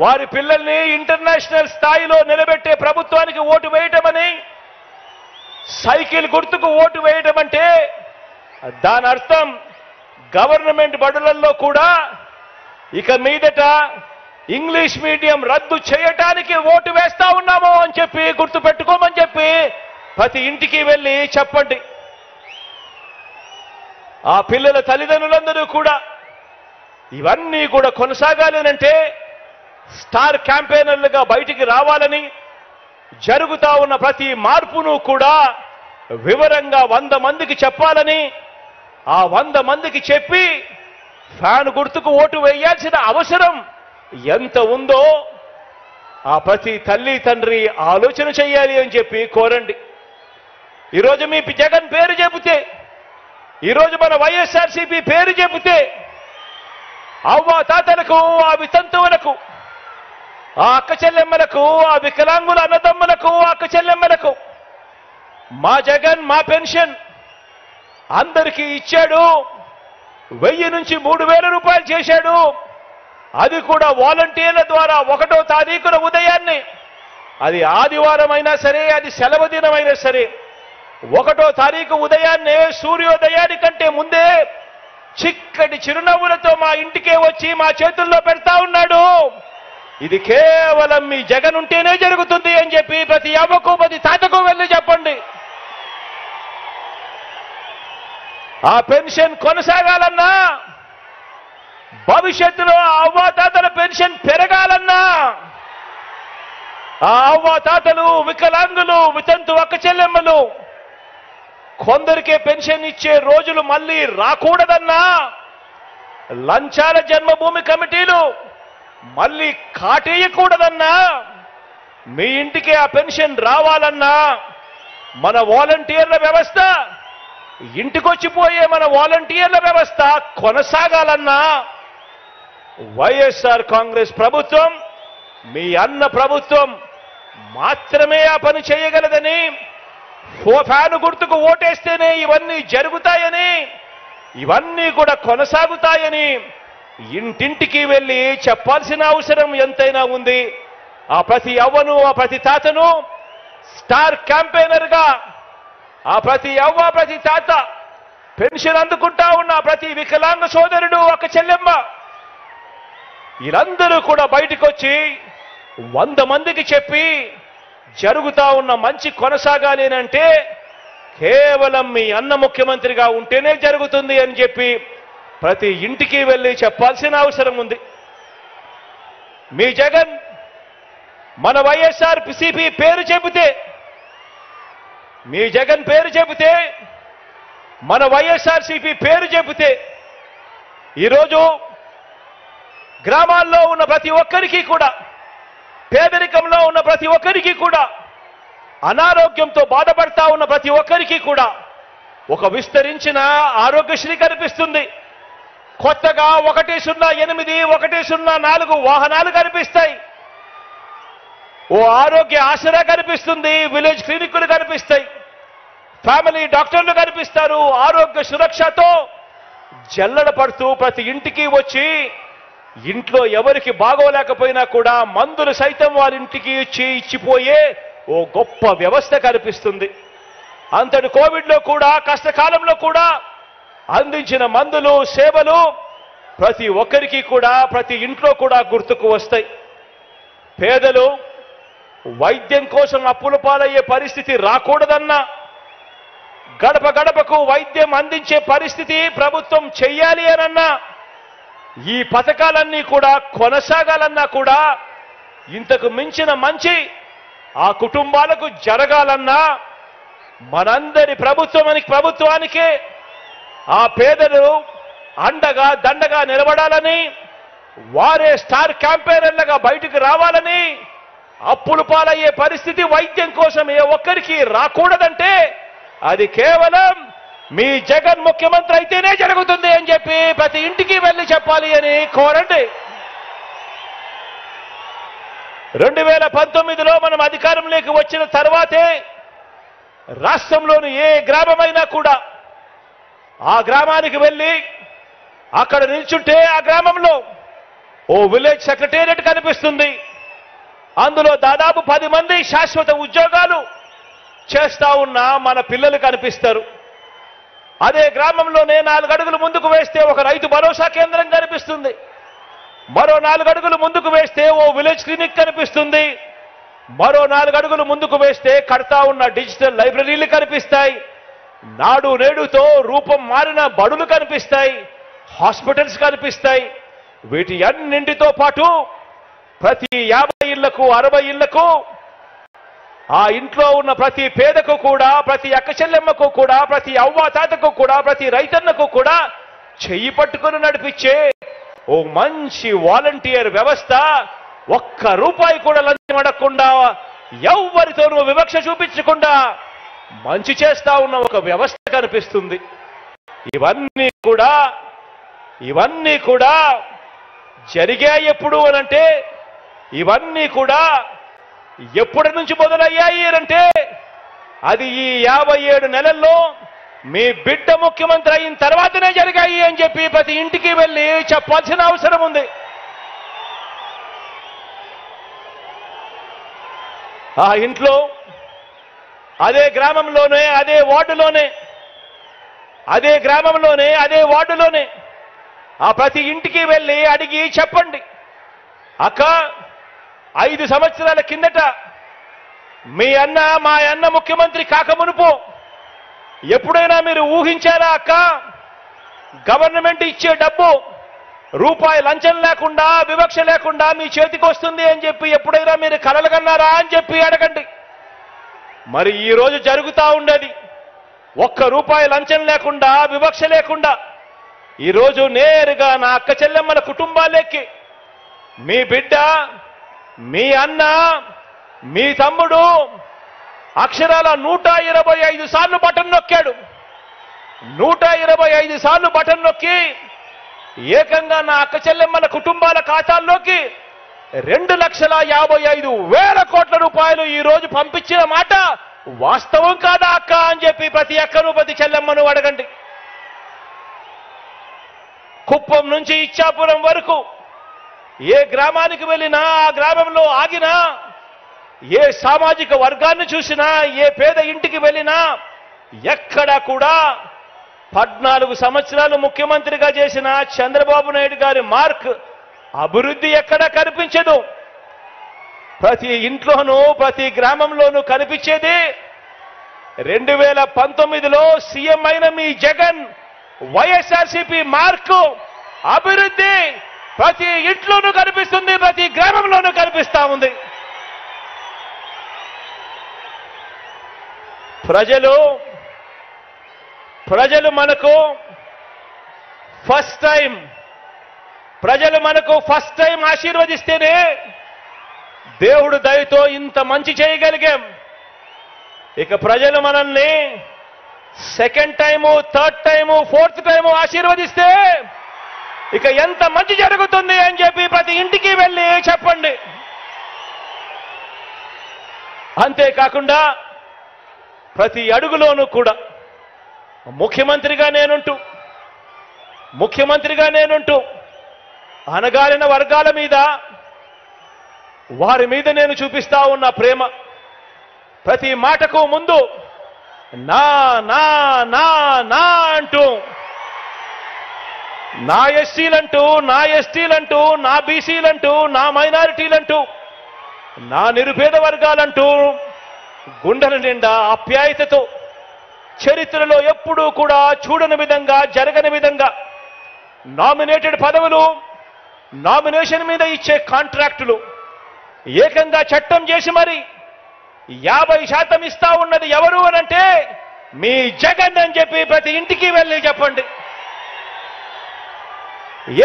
వారి పిల్లల్ని ఇంటర్నేషనల్ స్థాయిలో నిలబెట్టే ప్రభుత్వానికి ఓటు వేయటమని, సైకిల్ గుర్తుకు ఓటు వేయటం అంటే దాని అర్థం గవర్నమెంట్ బడులలో కూడా ఇక మీదట ఇంగ్లీష్ మీడియం రద్దు చేయటానికి ఓటు వేస్తా ఉన్నాము అని చెప్పి గుర్తు పెట్టుకోమని చెప్పి ప్రతి ఇంటికి వెళ్ళి చెప్పండి. ఆ పిల్లల తల్లిదండ్రులందరూ కూడా ఇవన్నీ కూడా కొనసాగాలి అంటే స్టార్ క్యాంపెయినర్లుగా బయటికి రావాలని, జరుగుతా ఉన్న ప్రతి మార్పును కూడా వివరంగా 100 మందికి చెప్పాలని, ఆ 100 మందికి చెప్పి ఫ్యాన్ గుర్తుకు ఓటు వేయాల్సిన అవసరం ఎంత ఉందో ఆ ప్రతి తల్లి తండ్రి ఆలోచన చేయాలి అని చెప్పి కోరండి. ఈరోజు మీ జగన్ పేరు చెబితే, ఈరోజు మన వైఎస్ఆర్సీపీ పేరు చెబితే అవ్వ తాతలకు, ఆ వితంతువులకు, ఆ అక్క చెల్లెమ్మలకు, ఆ వికలాంగుల అన్నదమ్ములకు, అక్క చెల్లెమ్మలకు మా జగన్ మా పెన్షన్ అందరికీ ఇచ్చాడు, 1000 నుంచి 3000 రూపాయలు చేశాడు. అది కూడా వాలంటీర్ల ద్వారా 1వ తారీఖున ఉదయాన్నే, అది ఆదివారం అయినా సరే, అది సెలవు దినమైనా సరే, 1వ తారీఖు ఉదయాన్నే సూర్యోదయానికంటే ముందే చిక్కటి చిరునవ్వులతో మా ఇంటికే వచ్చి మా చేతుల్లో పెడతా ఉన్నాడు. ఇది కేవలం మీ జగన్ ఉంటేనే జరుగుతుంది అని చెప్పి ప్రతి అవ్వకు ప్రతి తాతకు వెళ్ళి చెప్పండి. ఆ పెన్షన్ కొనసాగాలన్నా, భవిష్యత్తులో ఆ అవ్వాతాతల పెన్షన్ పెరగాలన్నా, ఆ అవ్వాతాతలు, వికలాంగులు, వితంతు అక్క చెల్లెమ్మలు కొందరికే పెన్షన్ ఇచ్చే రోజులు మళ్ళీ రాకూడదన్నా, లంచాల జన్మభూమి కమిటీలు మళ్ళీ కాటేయకూడదన్నా, మీ ఇంటికి ఆ పెన్షన్ రావాలన్నా, మన వాలంటీర్ల వ్యవస్థ, ఇంటికొచ్చిపోయే మన వాలంటీర్ల వ్యవస్థ కొనసాగాలన్నా వైఎస్ఆర్ కాంగ్రెస్ ప్రభుత్వం, మీ అన్న ప్రభుత్వం మాత్రమే ఆ పని చేయగలదని ఫ్యాను గుర్తుకు ఓటేస్తేనే ఇవన్నీ జరుగుతాయని, ఇవన్నీ కూడా కొనసాగుతాయని ఇంటింటికి వెళ్ళి చెప్పాల్సిన అవసరం ఎంతైనా ఉంది. ఆ ప్రతి అవ్వను, ఆ ప్రతి తాతను స్టార్ క్యాంపెయినర్గా, ఆ ప్రతి అవ్వ, ప్రతి తాత, పెన్షన్ అందుకుంటా ఉన్న ప్రతి వికలాంగ సోదరుడు, ఒక చెల్లెమ్మ, వీరందరూ కూడా బయటకు వచ్చి 100 మందికి చెప్పి జరుగుతా ఉన్న మంచి కొనసాగాలి అంటే కేవలం మీ అన్న ముఖ్యమంత్రిగా ఉంటేనే జరుగుతుంది అని చెప్పి ప్రతి ఇంటికి వెళ్ళి చెప్పాల్సిన అవసరం ఉంది. మీ జగన్ మన వైఎస్ఆర్ సిపి పేరు చెబితే, మీ జగన్ పేరు చెబితే, మన వైఎస్ఆర్ సిపి పేరు చెబితే ఈరోజు గ్రామాల్లో ఉన్న ప్రతి ఒక్కరికి కూడా, పేదరికంలో ఉన్న ప్రతి ఒక్కరికి కూడా, అనారోగ్యంతో బాధపడతా ఉన్న ప్రతి ఒక్కరికి కూడా ఒక విస్తరించిన ఆరోగ్యశ్రీ కనిపిస్తుంది. కొత్తగా 108, 104 వాహనాలు కనిపిస్తాయి. ఓ ఆరోగ్య ఆసరా కనిపిస్తుంది. విలేజ్ క్లినిక్లు కనిపిస్తాయి. ఫ్యామిలీ డాక్టర్లు కనిపిస్తారు. ఆరోగ్య సురక్షతో జల్లడ పడుతూ ప్రతి ఇంటికి వచ్చి ఇంట్లో ఎవరికి బాగోలేకపోయినా కూడా మందులు సైతం వారి ఇంటికి ఇచ్చిపోయే ఓ గొప్ప వ్యవస్థ కనిపిస్తుంది. అంతటి కోవిడ్లో కూడా, కష్టకాలంలో కూడా అందించిన మందులు, సేవలు ప్రతి ఒక్కరికి కూడా, ప్రతి ఇంట్లో కూడా గుర్తుకు వస్తాయి. పేదలు వైద్యం కోసం అప్పుల పాలయ్యే పరిస్థితి రాకూడదన్నా, గడప గడపకు వైద్యం అందించే పరిస్థితి ప్రభుత్వం చెయ్యాలి అనన్నా, ఈ పథకాలన్నీ కూడా కొనసాగాలన్నా కూడా, ఇంతకు మించిన మంచి ఆ కుటుంబాలకు జరగాలన్నా మనందరి ప్రభుత్వానికి ఆ పేదలు అండగా దండగా నిలబడాలని, వారే స్టార్ క్యాంపెయినర్లుగా బయటకు రావాలని, అప్పులు పాలయ్యే పరిస్థితి వైద్యం కోసం ఏ ఒక్కరికి రాకూడదంటే అది కేవలం మీ జగన్ ముఖ్యమంత్రి అయితేనే జరుగుతుంది అని చెప్పి ప్రతి ఇంటికి వెళ్ళి చెప్పాలి అని కోరండి. 2019లో మనం అధికారంలోకి వచ్చిన తర్వాతే రాష్ట్రంలోని ఏ గ్రామమైనా కూడా ఆ గ్రామానికి వెళ్ళి అక్కడ నిల్చుంటే ఆ గ్రామంలో ఓ విలేజ్ సెక్రటేరియట్ కనిపిస్తుంది. అందులో దాదాపు 10 మంది శాశ్వత ఉద్యోగాలు చేస్తా ఉన్న మన పిల్లలు కనిపిస్తారు. అదే గ్రామంలోనే 4 అడుగులు ముందుకు వేస్తే ఒక రైతు భరోసా కేంద్రం కనిపిస్తుంది. మరో 4 అడుగులు ముందుకు వేస్తే ఓ విలేజ్ క్లినిక్ కనిపిస్తుంది. మరో 4 అడుగులు ముందుకు వేస్తే కడతా ఉన్న డిజిటల్ లైబ్రరీలు కనిపిస్తాయి. నాడు నేడుతో రూపం మారిన బడులు కనిపిస్తాయి. హాస్పిటల్స్ కనిపిస్తాయి. వీటి అన్నింటితో పాటు ప్రతి 50 ఇళ్లకు 60 ఇళ్లకు ఆ ఇంట్లో ఉన్న ప్రతి పేదకు కూడా, ప్రతి అక్క చెల్లెమ్మకు కూడా, ప్రతి అవ్వ తాతకు కూడా, ప్రతి రైతన్నకు కూడా చెయ్యి పట్టుకుని నడిపించే ఓ మంచి వాలంటీర్ వ్యవస్థ, ₹1 కూడా లంచం అడగకుండా, ఎవ్వరితోనూ వివక్ష చూపించకుండా మంచి చేస్తా ఉన్న ఒక వ్యవస్థ కనిపిస్తుంది. ఇవన్నీ కూడా జరిగాయి ఎప్పుడు అనంటే, ఇవన్నీ కూడా ఎప్పటి నుంచి మొదలయ్యాయి అంటే అది ఈ 57 నెలల్లో మీ బిడ్డ ముఖ్యమంత్రి అయిన తర్వాతనే జరిగాయి అని చెప్పి ప్రతి ఇంటికి వెళ్ళి చెప్పాల్సిన అవసరం ఉంది. ఆ ఇంట్లో, అదే గ్రామంలోనే, అదే వార్డులోనే ఆ ప్రతి ఇంటికి వెళ్ళి అడిగి చెప్పండి, అక్క 5 సంవత్సరాల కిందట మా అన్న ముఖ్యమంత్రి కాకమునుపు ఎప్పుడైనా మీరు ఊహించారా అక్క? గవర్నమెంట్ ఇచ్చే డబ్బు ₹1 లంచం లేకుండా, వివక్ష లేకుండా మీ చేతికి వస్తుంది అని చెప్పి ఎప్పుడైనా మీరు కలలుగన్నారా అని చెప్పి అడగండి. మరి ఈ రోజు జరుగుతా ఉండేది ₹1 లంచం లేకుండా, వివక్ష లేకుండా ఈరోజు నేరుగా నా అక్క చెల్లెమ్మల కుటుంబాలకి మీ బిడ్డ, మీ అన్న, మీ తమ్ముడు అక్షరాల 125 సార్లు బటన్ నొక్కాడు. 125 సార్లు బటన్ నొక్కి ఏకంగా నా అక్క చెల్లెమ్మల కుటుంబాల ఖాతాల్లోకి ₹2,55,000 కోట్ల ఈ రోజు పంపించిన మాట వాస్తవం కాదా అక్క అని చెప్పి ప్రతి అక్కను ప్రతి చెల్లెమ్మను అడగండి. కుప్పం నుంచి ఇచ్చాపురం వరకు ఏ గ్రామానికి వెళ్ళినా, ఆ గ్రామంలో ఆగినా, ఏ సామాజిక వర్గాన్ని చూసినా, ఏ పేద ఇంటికి వెళ్ళినా ఎక్కడా కూడా 14 సంవత్సరాలు ముఖ్యమంత్రిగా చేసిన చంద్రబాబు నాయుడు గారి మార్క్ అభివృద్ధి ఎక్కడా కనిపించదు. ప్రతి ఇంట్లోనూ ప్రతి గ్రామంలోనూ కనిపించేది 2019లో సీఎం అయిన మీ జగన్ వైఎస్ఆర్సీపీ మార్కు అభివృద్ధి ప్రతి ఇంట్లోనూ కనిపిస్తుంది, ప్రతి గ్రామంలోనూ కనిపిస్తా ఉంది. ప్రజలు మనకు ఫస్ట్ టైం ఆశీర్వదిస్తేనే దేవుడు దయతో ఇంత మంచి చేయగలిగాం. ఇక ప్రజలు మనల్ని second time, third time, fourth time ఆశీర్వదిస్తే ఇక ఎంత మంచి జరుగుతుంది అని చెప్పి ప్రతి ఇంటికి వెళ్ళి చెప్పండి. అంతేకాకుండా ప్రతి అడుగులోనూ కూడా ముఖ్యమంత్రిగా నేనుంటూ అణగారిన వర్గాల మీద, వారి మీద నేను చూపిస్తా ఉన్న ప్రేమ, ప్రతి మాటకు ముందు నా నా నా నా అంటూ, నా ఎస్సీలంటూ, నా ఎస్టీలంటూ, నా బీసీలంటూ, నా మైనారిటీలంటూ, నా నిరుపేద వర్గాలంటూ గుండెల నిండా ఆప్యాయతతో చరిత్రలో ఎప్పుడూ కూడా చూడని విధంగా, జరగని విధంగా నామినేటెడ్ పదవులు, నామినేషన్ మీద ఇచ్చే కాంట్రాక్టులు ఏకంగా చట్టం చేసి మరి 50% ఇస్తా ఉన్నది ఎవరు అనంటే మీ జగన్ అని చెప్పి ప్రతి ఇంటికి వెళ్ళి చెప్పండి.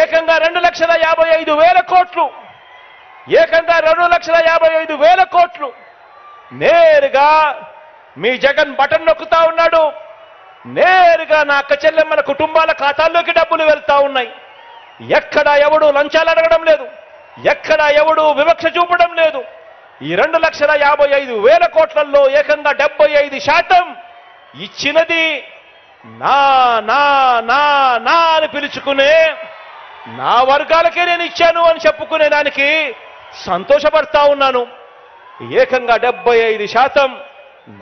ఏకంగా 2,55,000 కోట్లు, ఏకంగా 2,55,000 కోట్లు నేరుగా మీ జగన్ బటన్ నొక్కుతా ఉన్నాడు. నేరుగా నా అక్క చెల్లెమ్మల కుటుంబాల ఖాతాల్లోకి డబ్బులు వెళ్తా ఉన్నాయి. ఎక్కడా ఎవడు లంచాలు అడగడం లేదు, ఎక్కడా ఎవడు వివక్ష చూపడం లేదు. ఈ 2,55,000 కోట్లలో ఏకంగా 75% ఇచ్చినది నా నా నా నా అని పిలుచుకునే నా వర్గాలకే నేను ఇచ్చాను అని చెప్పుకునే దానికి సంతోషపడతా ఉన్నాను. ఏకంగా 75%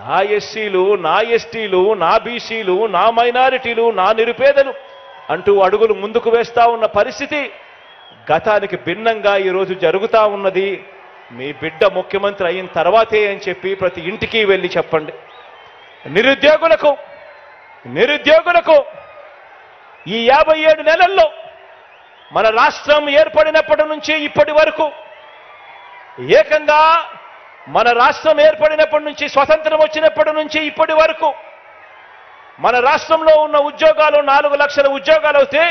నా ఎస్సీలు, నా ఎస్టీలు, నా బీసీలు, నా మైనారిటీలు, నా నిరుపేదలు అంటూ అడుగులు ముందుకు వేస్తా ఉన్న పరిస్థితి గతానికి భిన్నంగా ఈరోజు జరుగుతా ఉన్నది మీ బిడ్డ ముఖ్యమంత్రి అయిన తర్వాతే అని చెప్పి ప్రతి ఇంటికి వెళ్ళి చెప్పండి. నిరుద్యోగులకు ఈ 57 నెలల్లో మన రాష్ట్రం ఏర్పడినప్పటి నుంచి ఇప్పటి వరకు, ఏకంగా మన రాష్ట్రం ఏర్పడినప్పటి నుంచి, స్వతంత్రం వచ్చినప్పటి నుంచి ఇప్పటి వరకు మన రాష్ట్రంలో ఉన్న ఉద్యోగాలు 4 లక్షల ఉద్యోగాలు అవుతే,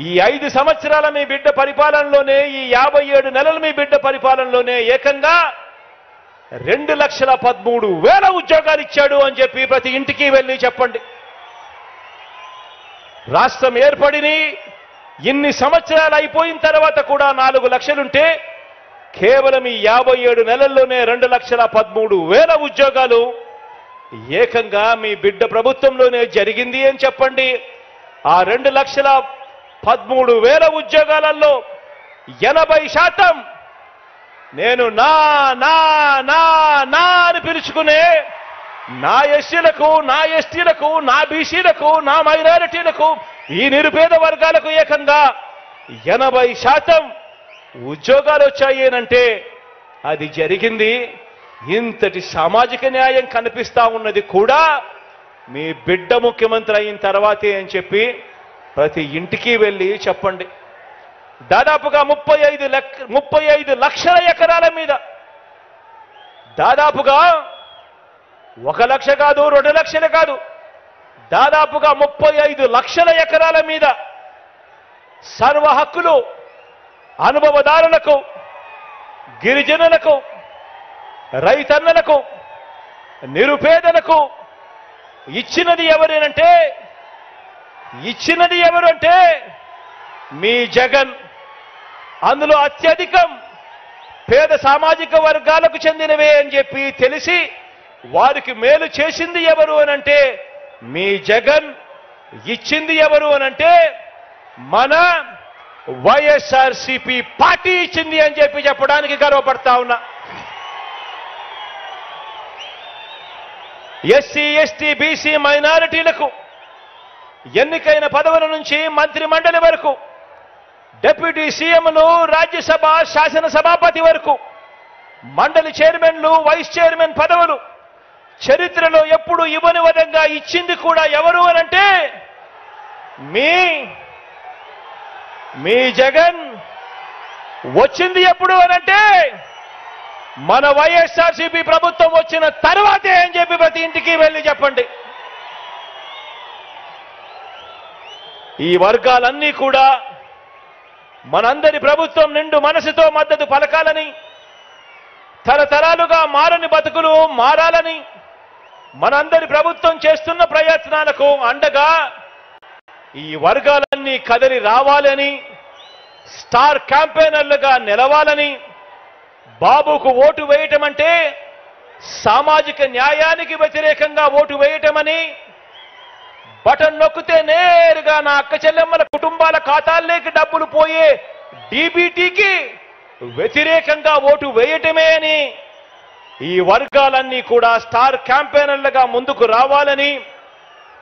ఈ 5 సంవత్సరాల మీ బిడ్డ పరిపాలనలోనే, ఈ 57 నెలలు మీ బిడ్డ పరిపాలనలోనే ఏకంగా 2,13,000 ఉద్యోగాలు ఇచ్చాడు అని చెప్పి ప్రతి ఇంటికి వెళ్ళి చెప్పండి. రాష్ట్రం ఏర్పడిని ఇన్ని సంవత్సరాలు అయిపోయిన తర్వాత కూడా 4 లక్షలుంటే, కేవలం ఈ 57 నెలల్లోనే 2,13,000 ఉద్యోగాలు ఏకంగా మీ బిడ్డ ప్రభుత్వంలోనే జరిగింది అని చెప్పండి. ఆ 2,13,000 ఉద్యోగాలలో 80% నేను నా నా నా నా అని పిలుచుకునే నా ఎస్సీలకు, నా ఎస్టీలకు, నా బీసీలకు, నా మైనారిటీలకు, ఈ నిరుపేద వర్గాలకు ఏకంగా 80% ఉద్యోగాలు వచ్చాయి అంటే అది జరిగింది. ఇంతటి సామాజిక న్యాయం కనిపిస్తా ఉన్నది కూడా మీ బిడ్డ ముఖ్యమంత్రి అయిన తర్వాతే అని చెప్పి ప్రతి ఇంటికి వెళ్ళి చెప్పండి. దాదాపుగా 35 లక్షల ఎకరాల మీద, దాదాపుగా 1 లక్ష కాదు, 2 లక్షలు కాదు, దాదాపుగా 35 లక్షల ఎకరాల మీద సర్వ హక్కులు అనుభవదారులకు, గిరిజనులకు, రైతన్నలకు, నిరుపేదలకు ఇచ్చినది ఎవరంటే మీ జగన్. అందులో అత్యధికం పేద సామాజిక వర్గాలకు చెందినవే అని చెప్పి తెలిసి వారికి మేలు చేసింది ఎవరు అనంటే మీ జగన్, ఇచ్చింది ఎవరు అనంటే మన వైఎస్ఆర్సీపీ పార్టీ ఇచ్చింది అని చెప్పడానికి గర్వపడతా ఉన్నా. ఎస్సీ, ఎస్టీ, బీసీ, మైనారిటీలకు ఎన్నికైన పదవుల నుంచి మంత్రి మండలి వరకు, డిప్యూటీ సీఎంలు, రాజ్యసభ శాసనసభాపతి వరకు, మండలి చైర్మన్లు, వైస్ చైర్మన్ పదవులు చరిత్రలో ఎప్పుడు ఇవ్వని విధంగా ఇచ్చింది కూడా ఎవరు అనంటే మీ జగన్. వచ్చింది ఎప్పుడు అనంటే మన వైఎస్ఆర్సీపీ ప్రభుత్వం వచ్చిన తర్వాతే అని చెప్పి ప్రతి ఇంటికి వెళ్ళి చెప్పండి. ఈ వర్గాలన్నీ కూడా మనందరి ప్రభుత్వం నిండు మనసుతో మద్దతు పలకాలని, తరతరాలుగా మారని బతుకులు మారాలని, మనందరి ప్రభుత్వం చేస్తున్న ప్రయత్నాలకు అండగా ఈ వర్గాలన్నీ కదిలి రావాలని, స్టార్ క్యాంపెయినర్లుగా నిలవాలని, బాబుకు ఓటు వేయటం అంటే సామాజిక న్యాయానికి వ్యతిరేకంగా ఓటు వేయటమని, బటన్ నొక్కితే నేరుగా నా అక్క చెల్లెమ్మల కుటుంబాల ఖాతాల్లోకి డబ్బులు పోయే డీబీటీకి వ్యతిరేకంగా ఓటు వేయటమే అని ఈ వర్గాలన్నీ కూడా స్టార్ క్యాంపెయినర్లుగా ముందుకు రావాలని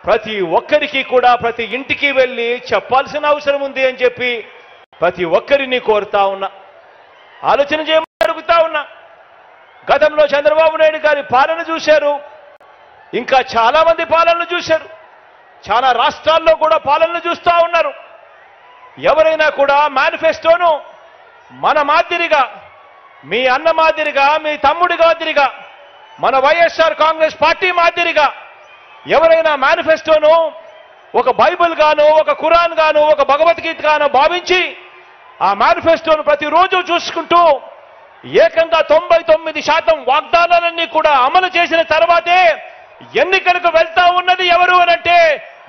ప్రతి ఒక్కరికి కూడా ప్రతి ఇంటికి వెళ్ళి చెప్పాల్సిన అవసరం ఉంది అని చెప్పి ప్రతి ఒక్కరిని కోరుతా ఉన్నా. ఆలోచన చేయమని అడుగుతా ఉన్నా. గతంలో చంద్రబాబు నాయుడు గారి పాలన చూశారు, ఇంకా చాలా మంది పాలనలు చూశారు, చాలా రాష్ట్రాల్లో కూడా పాలనలు చూస్తూ ఉన్నారు. ఎవరైనా కూడా మేనిఫెస్టోను మన మాదిరిగా, మీ అన్న మాదిరిగా, మీ తమ్ముడి మాదిరిగా, మన వైఎస్ఆర్ కాంగ్రెస్ పార్టీ మాదిరిగా ఎవరైనా మేనిఫెస్టోను ఒక బైబిల్ గాను, ఒక ఖురాన్ గాను, ఒక భగవద్గీత గాను భావించి ఆ మేనిఫెస్టోను ప్రతిరోజు చూసుకుంటూ ఏకంగా 99% వాగ్దానాలన్నీ కూడా అమలు చేసిన తర్వాతే ఎన్నికలకు వెళ్తా ఉన్నది ఎవరు అనంటే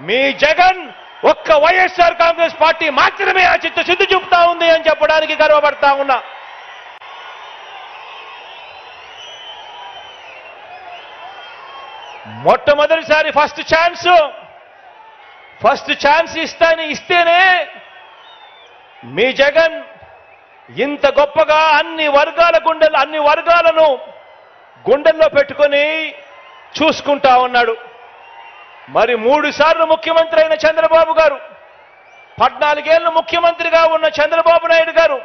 మీ జగన్. ఒక్క వైఎస్ఆర్ కాంగ్రెస్ పార్టీ మాత్రమే ఆ చిత్తశుద్ధి చూపుతా ఉంది అని చెప్పడానికి గర్వపడతా ఉన్నా. మొట్టమొదటిసారి ఫస్ట్ ఛాన్స్ ఇస్తేనే మీ జగన్ ఇంత గొప్పగా అన్ని వర్గాలను గుండెల్లో పెట్టుకొని చూసుకుంటా ఉన్నాడు. మరి 3 సార్లు ముఖ్యమంత్రి అయిన చంద్రబాబు గారు, 14 ఏళ్లు ముఖ్యమంత్రిగా ఉన్న చంద్రబాబు నాయుడు గారు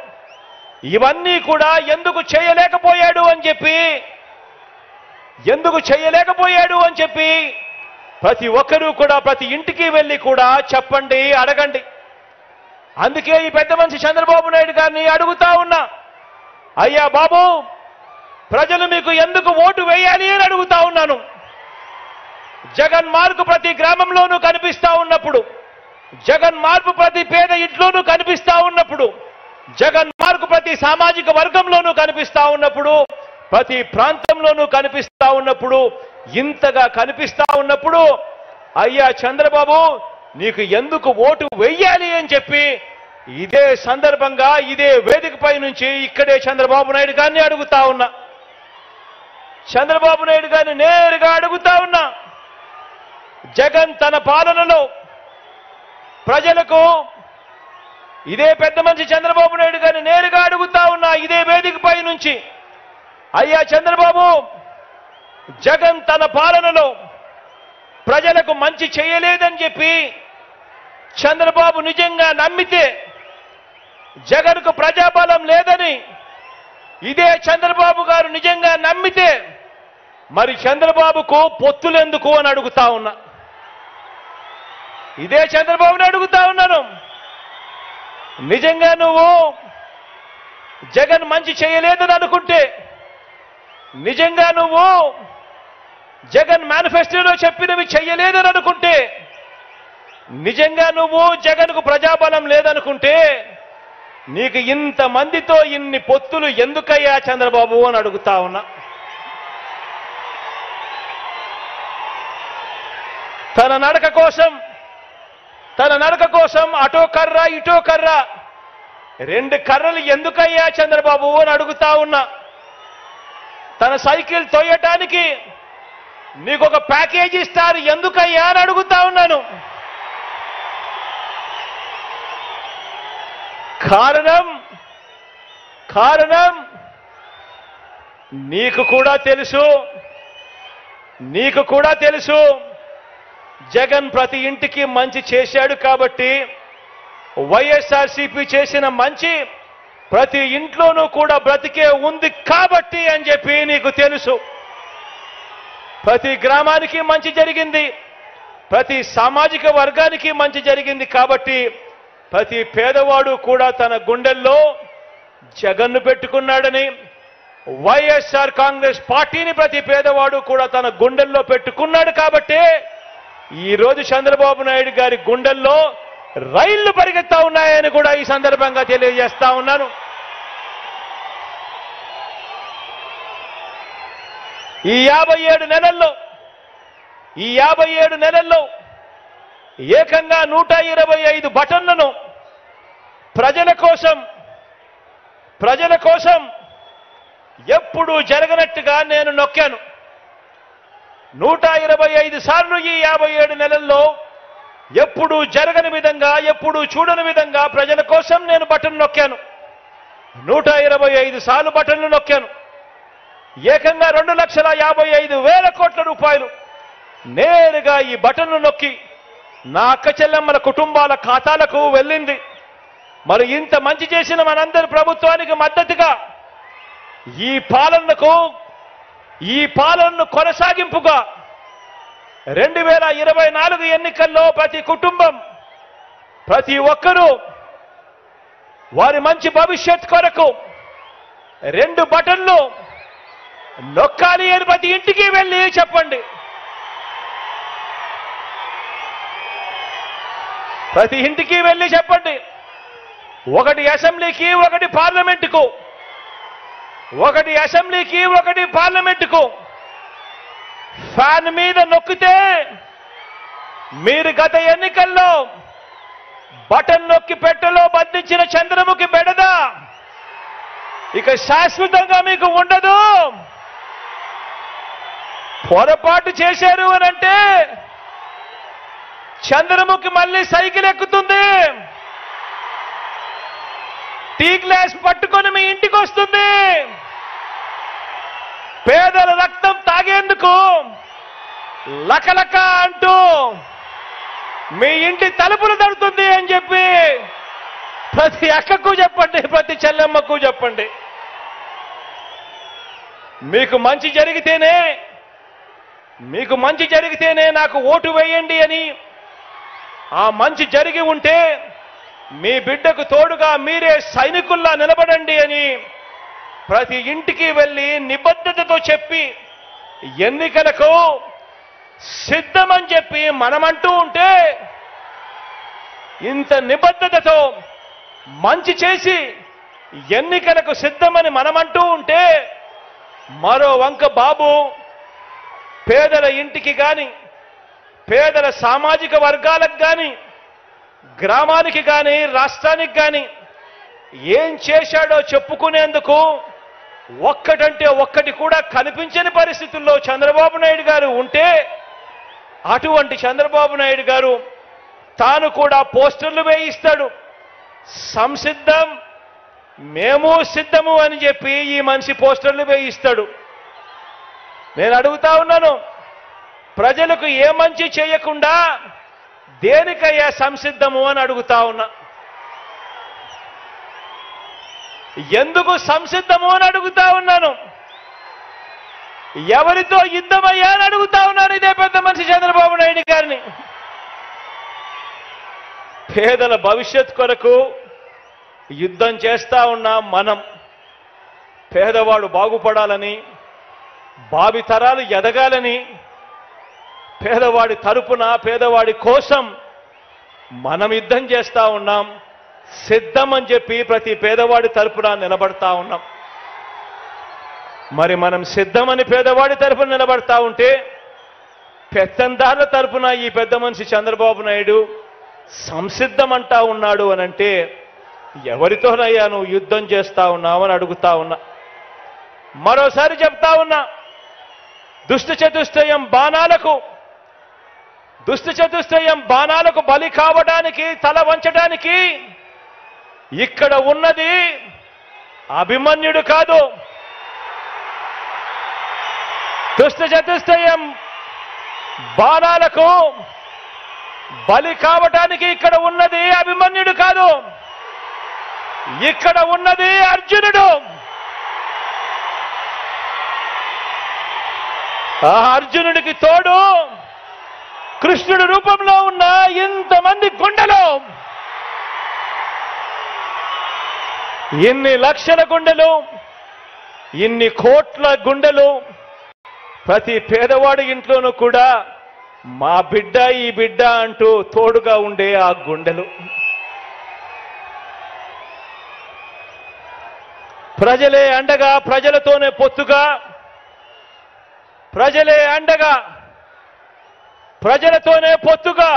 ఇవన్నీ కూడా ఎందుకు చేయలేకపోయాడు అని చెప్పి ప్రతి ఒక్కరూ కూడా ప్రతి ఇంటికి వెళ్ళి కూడా చెప్పండి, అడగండి. అందుకే ఈ పెద్ద మనిషి చంద్రబాబు నాయుడు గారిని అడుగుతా ఉన్నా, అయ్యా బాబు, ప్రజలు మీకు ఎందుకు ఓటు వేయాలి అని అడుగుతా ఉన్నాను. జగన్ మార్పు ప్రతి గ్రామంలోనూ కనిపిస్తా ఉన్నప్పుడు, జగన్ మార్పు ప్రతి పేద ఇంట్లోనూ కనిపిస్తా ఉన్నప్పుడు, జగన్ మార్పు ప్రతి సామాజిక వర్గంలోనూ కనిపిస్తా ఉన్నప్పుడు, ప్రతి ప్రాంతంలోనూ కనిపిస్తా ఉన్నప్పుడు, ఇంతగా కనిపిస్తా ఉన్నప్పుడు అయ్యా చంద్రబాబు నీకు ఎందుకు ఓటు వెయ్యాలి అని చెప్పి ఇదే సందర్భంగా ఇదే వేదికపై నుంచి ఇక్కడే చంద్రబాబు నాయుడు గారిని అడుగుతా ఉన్నా. చంద్రబాబు నాయుడు గారిని నేరుగా అడుగుతా ఉన్నా, జగన్ తన పాలనలో ప్రజలకు, ఇదే పెద్ద మనిషి చంద్రబాబు నాయుడు గారిని నేరుగా అడుగుతా ఉన్నా ఇదే వేదికపై నుంచి, అయ్యా చంద్రబాబు, జగన్ తన పాలనలో ప్రజలకు మంచి చేయలేదని చెప్పి చంద్రబాబు నిజంగా నమ్మితే, జగన్కు ప్రజాబలం లేదని ఇదే చంద్రబాబు గారు నిజంగా నమ్మితే మరి చంద్రబాబుకు పొత్తులెందుకు అని అడుగుతా ఉన్నా. ఇదే చంద్రబాబుని అడుగుతా ఉన్నాను, నిజంగా నువ్వు జగన్ మంచి చేయలేదని అనుకుంటే, నిజంగా నువ్వు జగన్ మేనిఫెస్టోలో చెప్పినవి చెయ్యలేదని అనుకుంటే, నిజంగా నువ్వు జగన్కు ప్రజాబలం లేదనుకుంటే నీకు ఇంతమందితో ఇన్ని పొత్తులు ఎందుకయ్యా చంద్రబాబు అని అడుగుతా ఉన్నా. తన నడక కోసం అటో కర్ర ఇటో కర్ర, 2 కర్రలు ఎందుకయ్యా చంద్రబాబు అని అడుగుతా ఉన్నా. తన సైకిల్ తోయటానికి నీకు ఒక ప్యాకేజీ ఇస్తారు, ఎందుకయ్యా అని అడుగుతా ఉన్నాను. కారణం నీకు కూడా తెలుసు జగన్ ప్రతి ఇంటికి మంచి చేశాడు కాబట్టి, వైఎస్ఆర్సీపీ చేసిన మంచి ప్రతి ఇంట్లోనూ కూడా బ్రతికే ఉంది కాబట్టి అని చెప్పి నీకు తెలుసు. ప్రతి గ్రామానికి మంచి జరిగింది, ప్రతి సామాజిక వర్గానికి మంచి జరిగింది కాబట్టి ప్రతి పేదవాడు కూడా తన గుండెల్లో జగన్ను పెట్టుకున్నాడని, వైఎస్ఆర్ కాంగ్రెస్ పార్టీని ప్రతి పేదవాడు కూడా తన గుండెల్లో పెట్టుకున్నాడు కాబట్టి ఈరోజు చంద్రబాబు నాయుడు గారి గుండెల్లో రైళ్లు పరిగెత్తా ఉన్నాయని కూడా ఈ సందర్భంగా తెలియజేస్తా ఉన్నాను. ఈ 57 నెలల్లో ఏకంగా 125 బటన్లను ప్రజల కోసం ఎప్పుడూ జరగనట్టుగా నేను నొక్కాను. 125 సార్లు ఈ 57 నెలల్లో ఎప్పుడూ జరగని విధంగా, ఎప్పుడూ చూడని విధంగా ప్రజల కోసం నేను బటన్ నొక్కాను. 125 సార్లు బటన్లు నొక్కాను. ఏకంగా 2,55,000 కోట్ల రూపాయలు నేరుగా ఈ బటన్లు నొక్కి నా అక్క చెల్లెమ్మల కుటుంబాల ఖాతాలకు వెళ్ళింది. మరి ఇంత మంచి చేసిన మనందరి ప్రభుత్వానికి మద్దతుగా ఈ పాలనను కొనసాగింపుగా 2024 ఎన్నికల్లో ప్రతి కుటుంబం, ప్రతి ఒక్కరూ వారి మంచి భవిష్యత్ కొరకు 2 బటన్లు నొక్కాలి అని ప్రతి ఇంటికి వెళ్ళి చెప్పండి. ప్రతి ఇంటికి వెళ్ళి చెప్పండి. ఒకటి అసెంబ్లీకి, ఒకటి పార్లమెంటుకు, ఒకటి పార్లమెంటుకు ఫ్యాన్ మీద నొక్కితే మీరు గత ఎన్నికల్లో బటన్ నొక్కి పెట్టెలో బంధించిన చంద్రముఖి బెడద ఇక శాశ్వతంగా మీకు ఉండదు. పొరపాటు చేశారు అనంటే చంద్రముఖి మళ్ళీ సైకిల్ ఎక్కుతుంది, టీ గ్లాస్ పట్టుకొని మీ ఇంటికి వస్తుంది, పేదల రక్తం తాగేందుకు లకలక అంటూ మీ ఇంటి తలుపులు తడుతుంది అని చెప్పి ప్రతి అక్కకు చెప్పండి, ప్రతి చెల్లెమ్మకు చెప్పండి. మీకు మంచి జరిగితేనే నాకు ఓటు వేయండి అని, ఆ మంచి జరిగి ఉంటే మీ బిడ్డకు తోడుగా మీరే సైనికుల్లా నిలబడండి అని ప్రతి ఇంటికి వెళ్ళి నిబద్ధతతో చెప్పి ఎన్నికలకు సిద్ధమని చెప్పి మనమంటూ ఉంటే, ఇంత నిబద్ధతతో మంచి చేసి ఎన్నికలకు సిద్ధమని మనమంటూ ఉంటే, మరో వంక బాబు పేదల ఇంటికి కానీ, పేదల సామాజిక వర్గాలకు కానీ, గ్రామానికి కానీ, రాష్ట్రానికి కానీ ఏం చేశాడో చెప్పుకునేందుకు ఒక్కటంటే ఒక్కటి కూడా కనిపించని పరిస్థితుల్లో చంద్రబాబు నాయుడు గారు ఉంటే, అటువంటి చంద్రబాబు నాయుడు గారు తాను కూడా పోస్టర్లు వేయిస్తాడు. సంసిద్ధం, మేము సిద్ధము అని చెప్పి ఈ మనిషి పోస్టర్లు వేయిస్తాడు. నేను అడుగుతా ఉన్నాను, ప్రజలకు ఏ మంచి చేయకుండా దేనికయ్యా సంసిద్ధము అని అడుగుతా ఉన్నా. ఎందుకు సంసిద్ధము అని అడుగుతా ఉన్నాను. ఎవరితో యుద్ధమయ్యా అని అడుగుతా ఉన్నాను ఇదే పెద్ద మనిషి చంద్రబాబు నాయుడు గారిని. పేదల భవిష్యత్ కొరకు యుద్ధం చేస్తా ఉన్నాం మనం. పేదవాడు బాగుపడాలని, భావితరాలు ఎదగాలని, పేదవాడి తరపున, పేదవాడి కోసం మనం యుద్ధం చేస్తా ఉన్నాం. సిద్ధం అని చెప్పి ప్రతి పేదవాడి తరపున నిలబడతా ఉన్నాం. మరి మనం సిద్ధమని పేదవాడి తరపున నిలబడతా ఉంటే, పెత్తందారుల తరపున ఈ పెద్ద మనిషి చంద్రబాబు నాయుడు సంసిద్ధం అంటా ఉన్నాడు అనంటే, ఎవరితోనయ్యా నువ్వు యుద్ధం చేస్తా ఉన్నావు అని అడుగుతా ఉన్నా. మరోసారి చెప్తా ఉన్నా, దుష్ట చతుష్టయం బాణాలకు బలి కావడానికి, తల వంచడానికి ఇక్కడ ఉన్నది అభిమన్యుడు కాదు. దుష్ట చతుష్టయం బాణాలకు బలి కావడానికి ఇక్కడ ఉన్నది అభిమన్యుడు కాదు, ఇక్కడ ఉన్నది అర్జునుడు. ఆ అర్జునుడికి తోడు కృష్ణుడి రూపంలో ఉన్న ఇంతమంది గుండెలు, ఇన్ని లక్షల గుండెలు, ఇన్ని కోట్ల గుండెలు, ప్రతి పేదవాడి ఇంట్లోనూ కూడా మా బిడ్డ ఈ బిడ్డ అంటూ తోడుగా ఉండే ఆ గుండెలు. ప్రజలే అండగా, ప్రజలతోనే పొత్తుగా, ప్రజలే అండగా, ప్రజలతోనే పొత్తుగా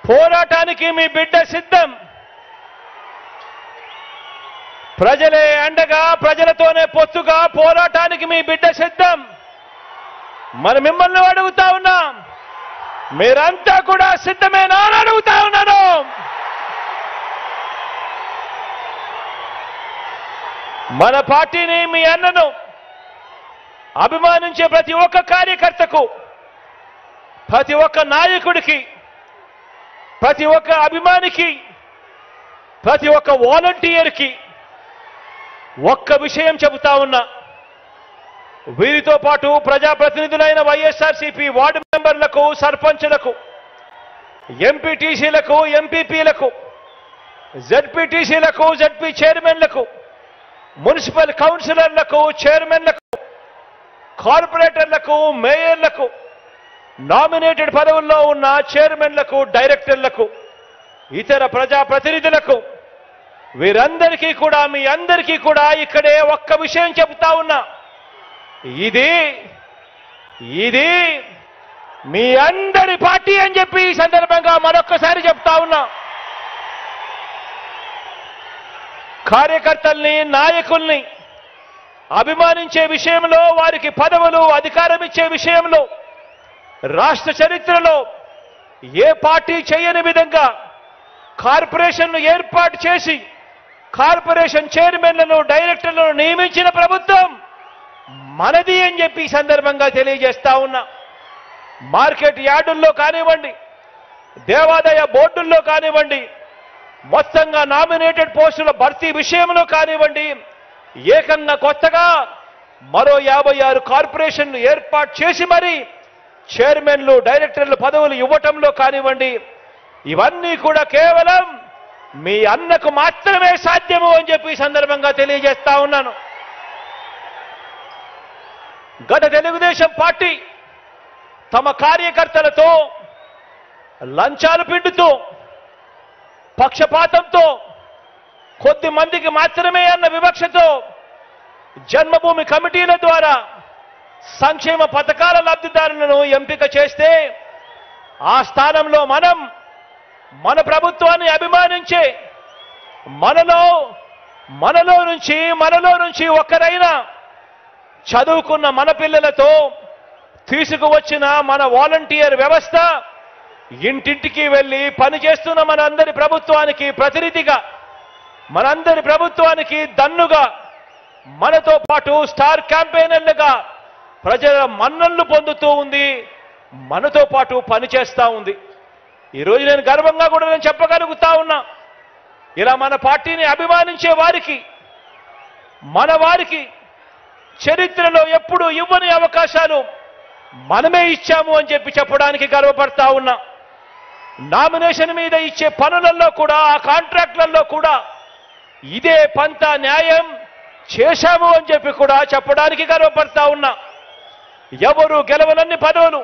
పోరాటానికి మీ బిడ్డ సిద్ధం. ప్రజలే అండగా, ప్రజలతోనే పొత్తుగా పోరాటానికి మీ బిడ్డ సిద్ధం. మరి మిమ్మల్ని అడుగుతా ఉన్నా, మీరంతా కూడా సిద్ధమేనా అని అడుగుతా ఉన్నాను. మన పార్టీని, మీ అన్నను అభిమానించే ప్రతి ఒక్క కార్యకర్తకు, ప్రతి ఒక్క నాయకుడికి, ప్రతి ఒక్క అభిమానికి, ప్రతి ఒక్క వాలంటీర్కి ఒక్క విషయం చెబుతా ఉన్నా. వీరితో పాటు ప్రజాప్రతినిధులైన వైఎస్ఆర్సీపీ వార్డు మెంబర్లకు, సర్పంచులకు, ఎంపీటీసీలకు, ఎంపీపీలకు, జెడ్పీటీసీలకు, జెడ్పీ చైర్మన్లకు, మున్సిపల్ కౌన్సిలర్లకు, చైర్మన్లకు, కార్పొరేటర్లకు, మేయర్లకు, నామినేటెడ్ పదవుల్లో ఉన్న చైర్మన్లకు, డైరెక్టర్లకు, ఇతర ప్రజాప్రతినిధులకు, వీరందరికీ కూడా, మీ అందరికీ కూడా ఇక్కడే ఒక్క విషయం చెబుతా ఉన్నా. ఇది మీ అందరి పార్టీ అని చెప్పి ఈ సందర్భంగా మరొక్కసారి చెప్తా ఉన్నా. కార్యకర్తల్ని, నాయకుల్ని అభిమానించే విషయంలో, వారికి పదవులు, అధికారం ఇచ్చే విషయంలో రాష్ట్ర చరిత్రలో ఏ పార్టీ చేయని విధంగా కార్పొరేషన్ను ఏర్పాటు చేసి కార్పొరేషన్ చైర్మన్లను, డైరెక్టర్లను నియమించిన ప్రభుత్వం మనది అని చెప్పి ఈ సందర్భంగా తెలియజేస్తా ఉన్నా. మార్కెట్ యార్డుల్లో కానివ్వండి, దేవాదాయ బోర్డుల్లో కానివ్వండి, మొత్తంగా నామినేటెడ్ పోస్టుల భర్తీ విషయంలో కానివ్వండి, ఏకంగా కొత్తగా మరో 56 కార్పొరేషన్లు ఏర్పాటు చేసి మరి చైర్మన్లు, డైరెక్టర్లు పదవులు ఇవ్వటంలో కానివ్వండి, ఇవన్నీ కూడా కేవలం మీ అన్నకు మాత్రమే సాధ్యము అని చెప్పి ఈ సందర్భంగా తెలియజేస్తా ఉన్నాను. గత తెలుగుదేశం పార్టీ తమ కార్యకర్తలతో లంచాలు పిండుతూ, పక్షపాతంతో, కొద్ది మందికి మాత్రమే అన్న వివక్షతో జన్మభూమి కమిటీల ద్వారా సంక్షేమ పథకాల లబ్ధిదారులను ఎంపిక చేస్తే, ఆ స్థానంలో మన ప్రభుత్వాన్ని అభిమానించే మనలో నుంచి ఒక్కరైనా చదువుకున్న మన పిల్లలతో తీసుకువచ్చిన మన వాలంటీర్ వ్యవస్థ ఇంటింటికి వెళ్ళి పనిచేస్తున్న మనందరి ప్రభుత్వానికి ప్రతినిధిగా, మనందరి ప్రభుత్వానికి దన్నుగా, మనతో పాటు స్టార్ క్యాంపెయినర్లుగా ప్రజల మన్ననలు పొందుతూ ఉంది, మనతో పాటు పనిచేస్తూ ఉంది. ఈరోజు నేను గర్వంగా కూడా నేను చెప్పగలుగుతా ఉన్నా, ఇలా మన పార్టీని అభిమానించే వారికి, మన వారికి చరిత్రలో ఎప్పుడూ ఇవ్వని అవకాశాలు మనమే ఇచ్చాము అని చెప్పడానికి గర్వపడతా ఉన్నా. నామినేషన్ మీద ఇచ్చే పనులలో కూడా, ఆ కాంట్రాక్ట్లలో కూడా ఇదే పంత న్యాయం చేశాము అని చెప్పి కూడా చెప్పడానికి గర్వపడతా ఉన్నా. ఎవరు గెలవనన్ని పదవులు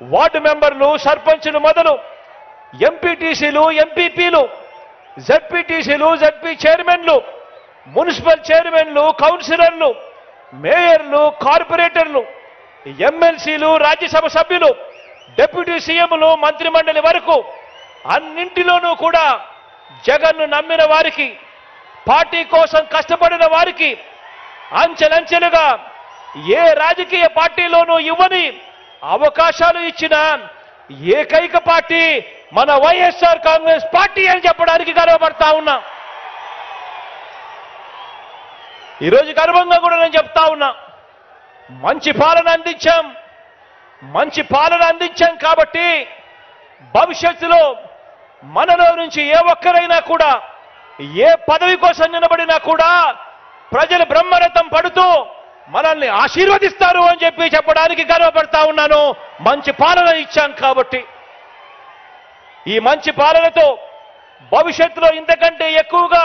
వార్డు మెంబర్లు, సర్పంచులు మొదలు ఎంపీటీసీలు, ఎంపీపీలు, జెడ్పీటీసీలు, జెడ్పీ చైర్మన్లు, మున్సిపల్ చైర్మన్లు, కౌన్సిలర్లు, మేయర్లు, కార్పొరేటర్లు, ఎమ్మెల్సీలు, రాజ్యసభ సభ్యులు, డిప్యూటీ సీఎంలు, మంత్రిమండలి వరకు అన్నింటిలోనూ కూడా జగన్ను నమ్మిన వారికి, పార్టీ కోసం కష్టపడిన వారికి అంచెలంచెలుగా ఏ రాజకీయ పార్టీలోనూ ఇవ్వని అవకాశాలు ఇచ్చిన ఏకైక పార్టీ మన వైఎస్ఆర్ కాంగ్రెస్ పార్టీ అని చెప్పడానికి గర్వపడతా ఉన్నా. ఈరోజు గర్వంగా కూడా నేను చెప్తా ఉన్నా, మంచి పాలన అందించాం కాబట్టి భవిష్యత్తులో మనలో నుంచి ఏ ఒక్కరైనా కూడా ఏ పదవి కోసం నిలబడినా కూడా ప్రజలు బ్రహ్మరథం పడుతూ మనల్ని ఆశీర్వదిస్తారు అని చెప్పడానికి గర్వపడతా ఉన్నాను. మంచి పాలన ఇచ్చాం కాబట్టి ఈ మంచి పాలనతో భవిష్యత్తులో ఇంతకంటే ఎక్కువగా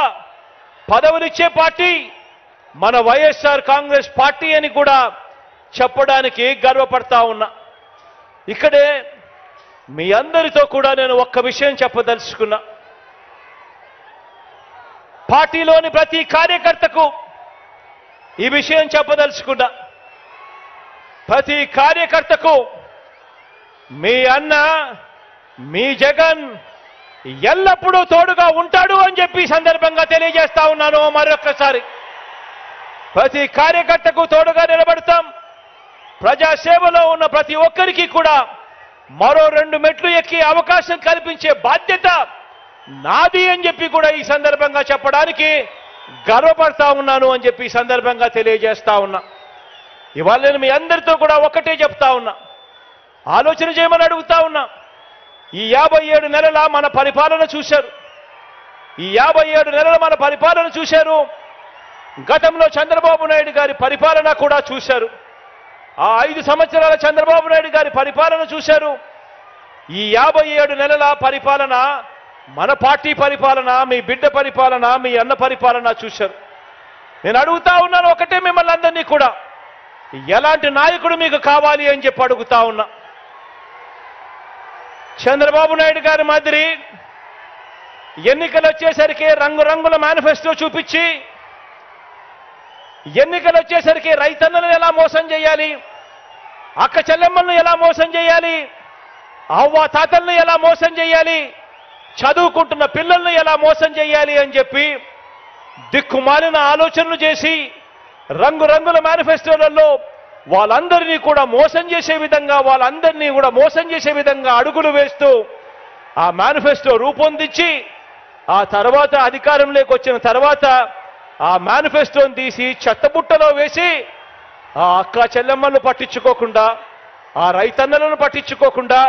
పదవులిచ్చే పార్టీ మన వైఎస్ఆర్ కాంగ్రెస్ పార్టీ అని కూడా చెప్పడానికి గర్వపడతా ఉన్నా. ఇక్కడే మీ అందరితో కూడా నేను ఒక్క విషయం చెప్పదలుచుకున్నా. పార్టీలోని ప్రతి కార్యకర్తకు ఈ విషయం చెప్పదలుచుకున్నా. ప్రతి కార్యకర్తకు మీ అన్న మీ జగన్ ఎల్లప్పుడూ తోడుగా ఉంటాడు అని చెప్పి సందర్భంగా తెలియజేస్తా ఉన్నాను. మరొక్కసారి ప్రతి కార్యకర్తకు తోడుగా నిలబడతాం. ప్రజాసేవలో ఉన్న ప్రతి ఒక్కరికి కూడా మరో 2 మెట్లు ఎక్కి అవకాశం కల్పించే బాధ్యత నాది అని చెప్పి కూడా ఈ సందర్భంగా చెప్పడానికి గర్వపడతా ఉన్నాను అని చెప్పి ఈ సందర్భంగా తెలియజేస్తా ఉన్నా. ఇవాళ నేను మీ అందరితో కూడా ఒకటే చెప్తా ఉన్నా, ఆలోచన చేయమని అడుగుతా ఉన్నా. ఈ 57 నెలల మన పరిపాలన చూశారు. ఈ 57 నెలల మన పరిపాలన చూశారు. గతంలో చంద్రబాబు నాయుడు గారి పరిపాలన కూడా చూశారు. ఆ 5 సంవత్సరాల చంద్రబాబు నాయుడు గారి పరిపాలన చూశారు. ఈ 57 నెలల పరిపాలన మన పార్టీ పరిపాలన, మీ బిడ్డ పరిపాలన, మీ అన్న పరిపాలన చూశారు. నేను అడుగుతా ఉన్నాను ఒకటే మిమ్మల్ని అందరినీ కూడా, ఎలాంటి నాయకుడు మీకు కావాలి అని చెప్పి అడుగుతా ఉన్నా. చంద్రబాబు నాయుడు గారి మాదిరి ఎన్నికలు వచ్చేసరికి రంగురంగుల మేనిఫెస్టో చూపించి, ఎన్నికలు వచ్చేసరికి రైతన్నలను ఎలా మోసం చేయాలి, అక్క చెల్లెమ్మలను ఎలా మోసం చేయాలి, అవ్వ తాతలను ఎలా మోసం చేయాలి, చదువుకుంటున్న పిల్లలను ఎలా మోసం చేయాలి అని చెప్పి దిక్కుమాలిన ఆలోచనలు చేసి రంగురంగుల మేనిఫెస్టోలలో వాళ్ళందరినీ కూడా మోసం చేసే విధంగా అడుగులు వేస్తూ ఆ మేనిఫెస్టో రూపొందించి ఆ తర్వాత అధికారంలోకి వచ్చిన తర్వాత ఆ మేనిఫెస్టోని తీసి చెత్తబుట్టలో వేసి ఆ అక్క చెల్లెమ్మలను పట్టించుకోకుండా, ఆ రైతన్నలను పట్టించుకోకుండా,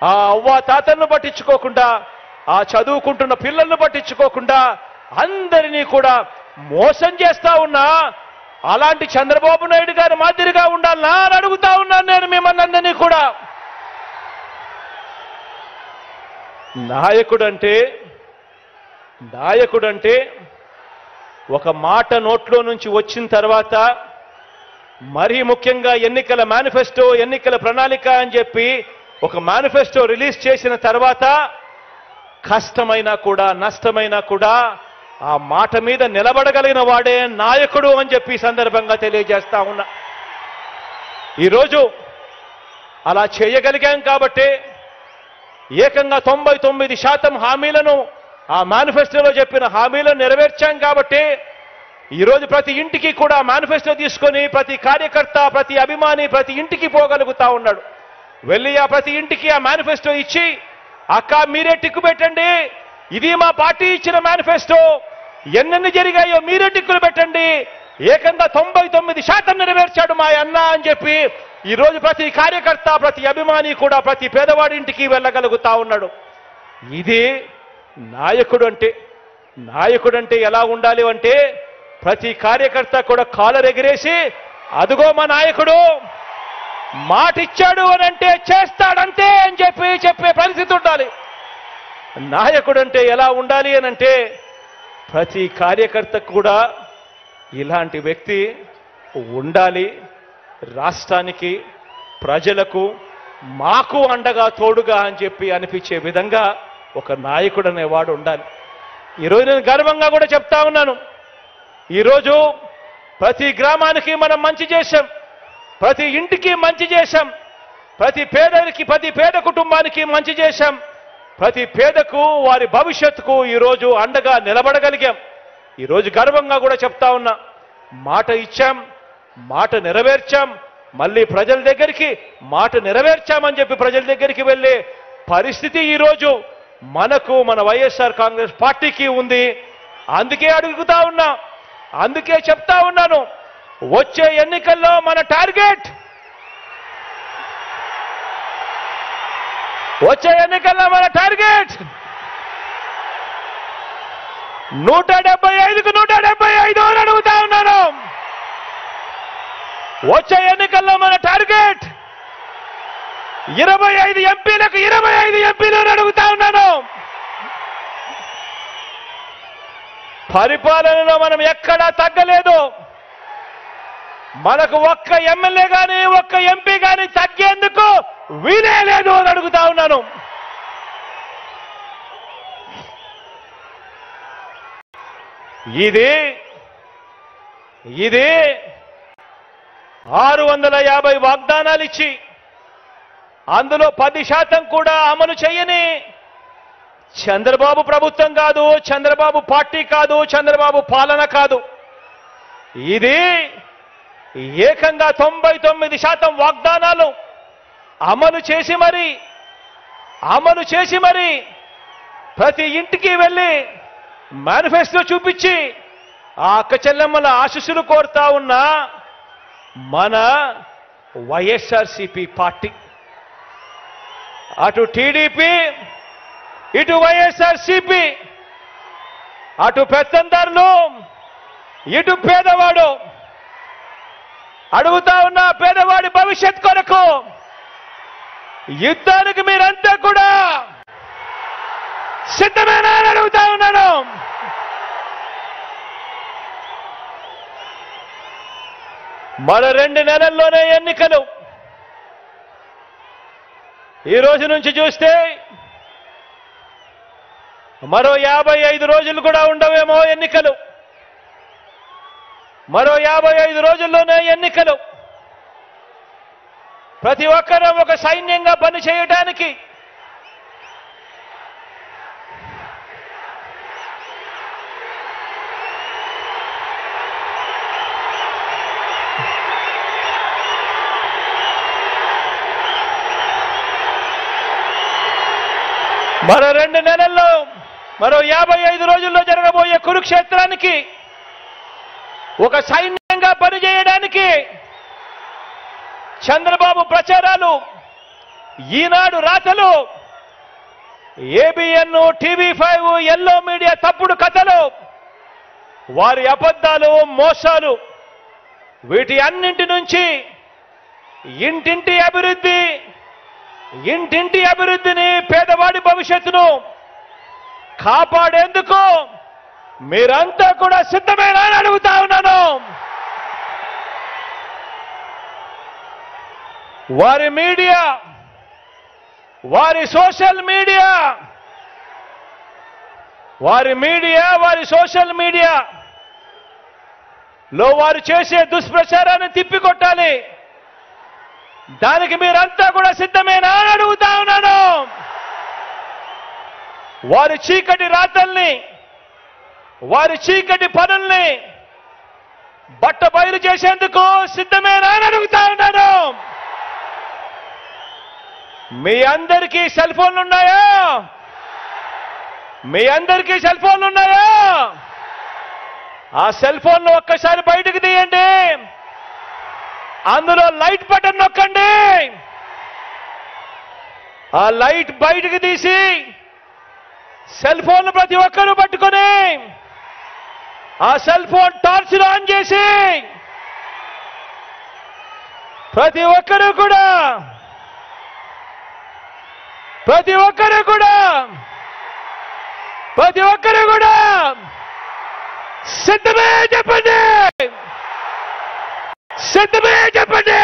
ఆ అవ్వ తాతలను పట్టించుకోకుండా, ఆ చదువుకుంటున్న పిల్లలను పట్టించుకోకుండా అందరినీ కూడా మోసం చేస్తా ఉన్నా అలాంటి చంద్రబాబు నాయుడు గారి మాదిరిగా ఉండాలనా అని అడుగుతా ఉన్నాను నేను మిమ్మల్ని అందరినీ కూడా. నాయకుడంటే ఒక మాట నోట్లో నుంచి వచ్చిన తర్వాత, మరీ ముఖ్యంగా ఎన్నికల మేనిఫెస్టో, ఎన్నికల ప్రణాళిక అని చెప్పి ఒక మేనిఫెస్టో రిలీజ్ చేసిన తర్వాత కష్టమైనా కూడా నష్టమైనా కూడా ఆ మాట మీద నిలబడగలిగిన వాడే నాయకుడు అని చెప్పి సందర్భంగా తెలియజేస్తా ఉన్నా. ఈరోజు అలా చేయగలిగాం కాబట్టి ఏకంగా 99% హామీలను, ఆ మేనిఫెస్టోలో చెప్పిన హామీలను నెరవేర్చాం కాబట్టి ఈరోజు ప్రతి ఇంటికి కూడా మేనిఫెస్టో తీసుకొని ప్రతి కార్యకర్త, ప్రతి అభిమాని ప్రతి ఇంటికి పోగలుగుతా ఉన్నాడు. వెళ్ళి ఆ ప్రతి ఇంటికి ఆ మేనిఫెస్టో ఇచ్చి, అక్క మీరే టిక్కు పెట్టండి, ఇది మా పార్టీ ఇచ్చిన మేనిఫెస్టో, ఎన్నెన్ని జరిగాయో మీరే టిక్కులు పెట్టండి, ఏకంగా 99% నెరవేర్చాడు మా అన్న అని చెప్పి ఈరోజు ప్రతి కార్యకర్త, ప్రతి అభిమాని కూడా ప్రతి పేదవాడి ఇంటికి వెళ్ళగలుగుతా ఉన్నాడు. ఇది నాయకుడంటే ఎలా ఉండాలి అంటే, ప్రతి కార్యకర్త కూడా కాలర్ ఎగిరేసి అదుగో మా నాయకుడు మాటిచ్చాడు అని అంటే చేస్తాడంతే అని చెప్పే పరిస్థితి ఉండాలి. నాయకుడంటే ఎలా ఉండాలి అని అంటే, ప్రతి కార్యకర్త కూడా ఇలాంటి వ్యక్తి ఉండాలి. రాష్ట్రానికి, ప్రజలకు, మాకు అండగా తోడుగా అని చెప్పి అనిపించే విధంగా ఒక నాయకుడు అనేవాడు ఉండాలి. ఈరోజు నేను గర్వంగా కూడా చెప్తా ఉన్నాను, ఈరోజు ప్రతి గ్రామానికి మనం మంచి చేశాం, ప్రతి ఇంటికి మంచి చేశాం, ప్రతి పేద కుటుంబానికి మంచి చేశాం, ప్రతి పేదకు వారి భవిష్యత్తుకు ఈరోజు అండగా నిలబడగలిగాం. ఈరోజు గర్వంగా కూడా చెప్తా ఉన్నా, మాట ఇచ్చాం, మాట నెరవేర్చాం, మళ్ళీ ప్రజల దగ్గరికి మాట నెరవేర్చామని చెప్పి ప్రజల దగ్గరికి వెళ్ళే పరిస్థితి ఈరోజు మనకు మన వైఎస్ఆర్ కాంగ్రెస్ పార్టీకి ఉంది. అందుకే అడుగుతా ఉన్నా, అందుకే చెప్తా ఉన్నాను, వచ్చే ఎన్నికల్లో మన టార్గెట్, వచ్చే ఎన్నికల్లో మన టార్గెట్ 175కు 175 అని అడుగుతా ఉన్నాను. వచ్చే ఎన్నికల్లో మన టార్గెట్ 25 ఎంపీలకు 25 ఎంపీలు అని అడుగుతా ఉన్నాను. పరిపాలనలో మనం ఎక్కడా తగ్గలేదు. మనకు ఒక్క ఎమ్మెల్యే గాని ఒక్క ఎంపీ గాని తగ్గేందుకు వీలే లేదు అని అడుగుతా ఉన్నాను. ఇది 650 వాగ్దానాలు ఇచ్చి అందులో 10% కూడా అమలు చేయని చంద్రబాబు ప్రభుత్వం కాదు, చంద్రబాబు పార్టీ కాదు, చంద్రబాబు పాలన కాదు. ఇది ఏకంగా 99% వాగ్దానాలు అమలు చేసి మరి ప్రతి ఇంటికి వెళ్ళి మేనిఫెస్టో చూపించి ఆ అక్క చెల్లెమ్మల ఆశీస్సులు కోరుతా ఉన్న మన వైఎస్ఆర్సీపీ పార్టీ, అటు టీడీపీ ఇటు వైఎస్ఆర్సీపీ, అటు పెత్తందారులు ఇటు పేదవాడు, అడుగుతా ఉన్న పేదవాడి భవిష్యత్ కొరకు యుద్ధానికి మీరంతా కూడా సిద్ధమేనా అని అడుగుతా ఉన్నాను. మరో 2 నెలల్లోనే ఎన్నికలు. ఈ రోజు నుంచి చూస్తే మరో 55 రోజులు కూడా ఉండవేమో ఎన్నికలు. మరో 55 రోజుల్లోనే ఎన్నికలు. ప్రతి ఒక్కరూ ఒక సైన్యంగా పని చేయడానికి మరో 2 నెలల్లో మరో 55 రోజుల్లో జరగబోయే కురుక్షేత్రానికి ఒక సైన్యంగా పనిచేయడానికి చంద్రబాబు ప్రచారాలు, ఈనాడు రాతలు, ఏబిఎన్, టీవీ5, ఎల్లో మీడియా తప్పుడు కథలు, వారి అబద్ధాలు, మోసాలు, వీటి అన్నింటి నుంచి ఇంటింటి అభివృద్ధిని, పేదవాడి భవిష్యత్తును కాపాడేందుకు మీరంతా కూడా సిద్ధమేనా అని అడుగుతా ఉన్నాను. వారి మీడియా, వారి సోషల్ మీడియా, వారి సోషల్ మీడియాలో వారు చేసే దుష్ప్రచారాన్ని తిప్పికొట్టాలి. దానికి మీరంతా కూడా సిద్ధమేనా అని అడుగుతా ఉన్నాను. వారి చీకటి రాతల్ని, వారి చీకటి పనుల్ని బట్టబయలు చేసేందుకు సిద్ధమేనా అని అడుగుతా ఉన్నాను. మీ అందరికీ సెల్ ఫోన్లు ఉన్నాయా? మీ అందరికీ సెల్ ఫోన్లు ఉన్నాయా? ఆ సెల్ ఫోన్లు ఒక్కసారి బయటకు తీయండి. అందులో లైట్ బటన్ నొక్కండి. ఆ లైట్ బయటకు తీసి సెల్ ఫోన్లు ప్రతి ఒక్కరూ పట్టుకొని ఆ సెల్ ఫోన్ టార్చ్ ఆన్ చేసి ప్రతి ఒక్కరూ కూడా సిద్ధమే చెప్పండి. సిద్ధమే చెప్పండి.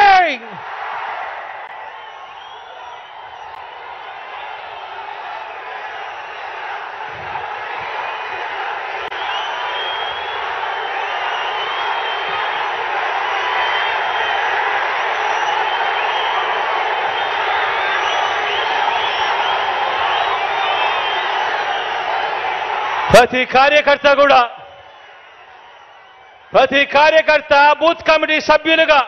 ప్రతి కార్యకర్త కూడా ప్రతి కార్యకర్త బూత్ కమిటీ సభ్యులుగా,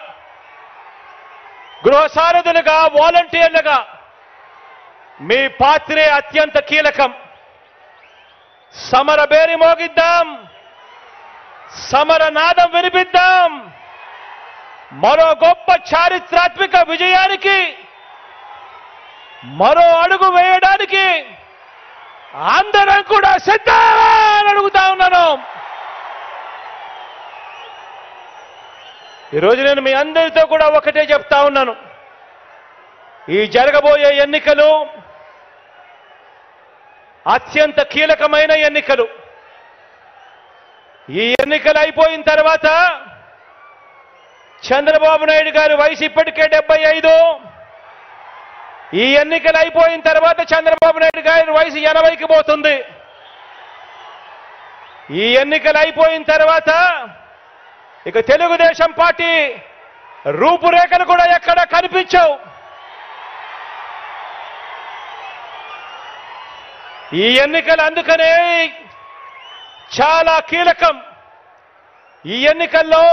గృహ సారథులుగా, వాలంటీర్లుగా మీ పాత్రే అత్యంత కీలకం. సమర బేరి మోగిద్దాం, సమర నాదం వినిపిద్దాం. మరో గొప్ప చారిత్రాత్మక విజయానికి మరో అడుగు వేయడానికి అందరం కూడా సిద్ధమని అడుగుతా ఉన్నాను. ఈరోజు నేను మీ అందరితో కూడా ఒకటే చెప్తా ఉన్నాను. ఈ జరగబోయే ఎన్నికలు అత్యంత కీలకమైన ఎన్నికలు. ఈ ఎన్నికలు అయిపోయిన తర్వాత చంద్రబాబు నాయుడు గారి వయసు ఇప్పటికే 75. ఈ ఎన్నికలు అయిపోయిన తర్వాత చంద్రబాబు నాయుడు గారి వయసు 80కి పోతుంది. ఈ ఎన్నికలు అయిపోయిన తర్వాత ఇక తెలుగుదేశం పార్టీ రూపురేఖలు కూడా ఎక్కడ కనిపించవు. ఈ ఎన్నికలు అందుకనే చాలా కీలకం. ఈ ఎన్నికల్లో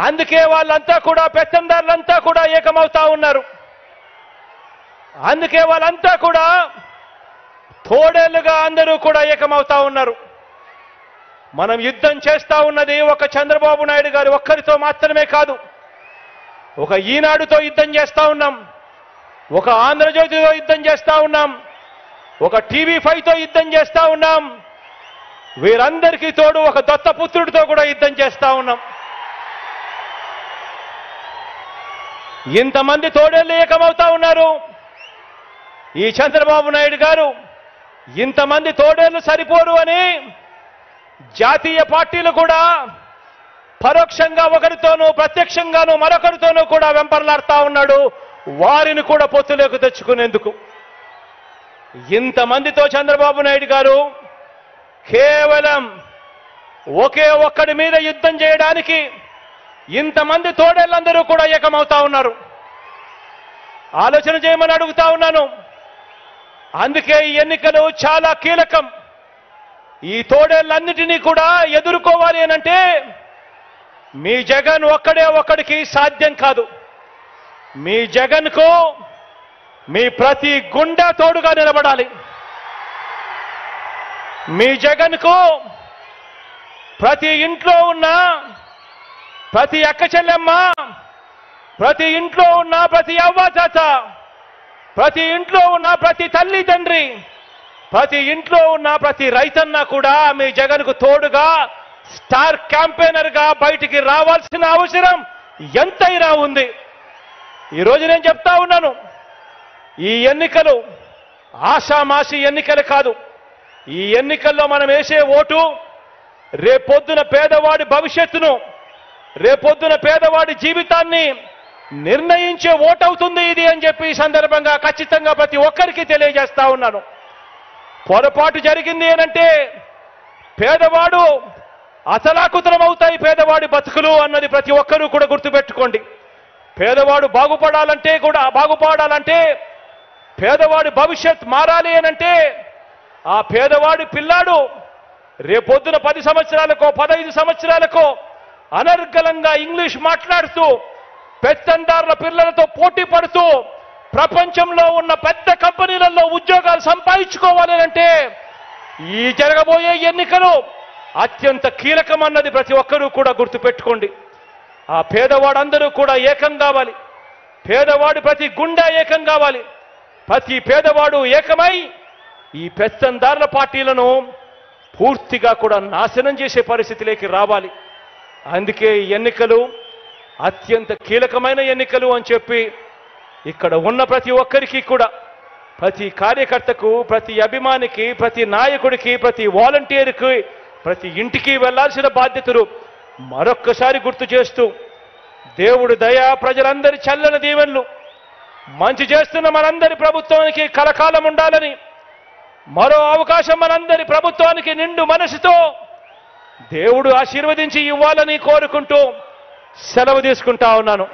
అందుకే వాళ్ళంతా కూడా పెత్తందారులంతా కూడా ఏకమవుతా ఉన్నారు. అందుకే వాళ్ళంతా కూడా తోడేళ్లుగా అందరూ కూడా ఏకమవుతా ఉన్నారు. మనం యుద్ధం చేస్తా ఉన్నది ఒక చంద్రబాబు నాయుడు గారి ఒక్కరితో మాత్రమే కాదు. ఒక ఈనాడుతో యుద్ధం చేస్తా ఉన్నాం, ఒక ఆంధ్రజ్యోతితో యుద్ధం చేస్తా ఉన్నాం, ఒక TV5తో యుద్ధం చేస్తా ఉన్నాం. వీరందరికీ తోడు ఒక దత్తపుత్రుడితో కూడా యుద్ధం చేస్తా ఉన్నాం. ఇంతమంది తోడేళ్లు ఏకమవుతా ఉన్నారు. ఈ చంద్రబాబు నాయుడు గారు ఇంతమంది తోడేళ్లు సరిపోరు అని జాతీయ పార్టీలు కూడా పరోక్షంగా ఒకరితోనూ ప్రత్యక్షంగానూ మరొకరితోనూ కూడా వెంపర్లాడుతా ఉన్నాడు. వారిని కూడా పొత్తులోకి తెచ్చుకునేందుకు ఇంతమందితో చంద్రబాబు నాయుడు గారు కేవలం ఒకే ఒక్కడి మీద యుద్ధం చేయడానికి ఇంతమంది తోడేళ్లందరూ కూడా ఏకమవుతా ఉన్నారు. ఆలోచన చేయమని అడుగుతా ఉన్నాను. అందుకే ఈ ఎన్నికలు చాలా కీలకం. ఈ తోడేళ్లన్నిటినీ కూడా ఎదుర్కోవాలి అనంటే మీ జగన్ ఒక్కడే ఒక్కడికి సాధ్యం కాదు. మీ జగన్కు మీ ప్రతి గుండె తోడుగా నిలబడాలి. మీ జగన్కు ప్రతి ఇంట్లో ఉన్న ప్రతి అక్క చెల్లెమ్మ, ప్రతి ఇంట్లో ఉన్న ప్రతి అవ్వాతాత, ప్రతి ఇంట్లో ఉన్న ప్రతి తల్లి తండ్రి, ప్రతి ఇంట్లో ఉన్న ప్రతి రైతన్న కూడా మీ జగన్కు తోడుగా స్టార్ క్యాంపెయినర్ గా బయటికి రావాల్సిన అవసరం ఎంతైనా ఉంది. ఈరోజు నేను చెప్తా ఉన్నాను, ఈ ఎన్నికలు ఆషామాషి ఎన్నికలు కాదు. ఈ ఎన్నికల్లో మనం వేసే ఓటు రేపొద్దున పేదవాడి భవిష్యత్తును, రేపొద్దున పేదవాడి జీవితాన్ని నిర్ణయించే ఓటు అవుతుంది ఇది అని చెప్పి ఈ సందర్భంగా ఖచ్చితంగా ప్రతి ఒక్కరికి తెలియజేస్తా ఉన్నాను. పొరపాటు జరిగింది అనంటే పేదవాడు అతలాకుతలం అవుతాయి పేదవాడి బతుకులు అన్నది ప్రతి ఒక్కరూ కూడా గుర్తుపెట్టుకోండి. పేదవాడు బాగుపడాలంటే పేదవాడి భవిష్యత్ మారాలి అనంటే ఆ పేదవాడి పిల్లాడు రేపొద్దున 10 సంవత్సరాలకో 15 సంవత్సరాలకో అనర్గళంగా ఇంగ్లీష్ మాట్లాడుతూ పెత్తందారుల పిల్లలతో పోటీ పడుతూ ప్రపంచంలో ఉన్న పెద్ద కంపెనీలలో ఉద్యోగాలు సంపాదించుకోవాలి అంటే ఈ జరగబోయే ఎన్నికలు అత్యంత కీలకమన్నది ప్రతి ఒక్కరూ కూడా గుర్తుపెట్టుకోండి. ఆ పేదవాడందరూ కూడా ఏకం కావాలి. పేదవాడి ప్రతి గుండె ఏకం కావాలి. ప్రతి పేదవాడు ఏకమై ఈ పెత్తందారుల పార్టీలను పూర్తిగా కూడా నాశనం చేసే పరిస్థితిలోకి రావాలి. అందుకే ఈ ఎన్నికలు అత్యంత కీలకమైన ఎన్నికలు అని చెప్పి ఇక్కడ ఉన్న ప్రతి ఒక్కరికి కూడా, ప్రతి కార్యకర్తకు, ప్రతి అభిమానికి, ప్రతి నాయకుడికి, ప్రతి వాలంటీర్కి, ప్రతి ఇంటికి వెళ్లాల్సిన బాధ్యతలు మరొక్కసారి గుర్తు చేస్తూ దేవుడి దయ, ప్రజలందరి చల్లని దీవెనలు మంచి చేస్తున్న మనందరి ప్రభుత్వానికి కలకాలం ఉండాలని, మరో అవకాశం మనందరి ప్రభుత్వానికి నిండు మనసుతో దేవుడు ఆశీర్వదించి ఇవ్వాలని కోరుకుంటూ సెలవు తీసుకుంటా ఉన్నాను.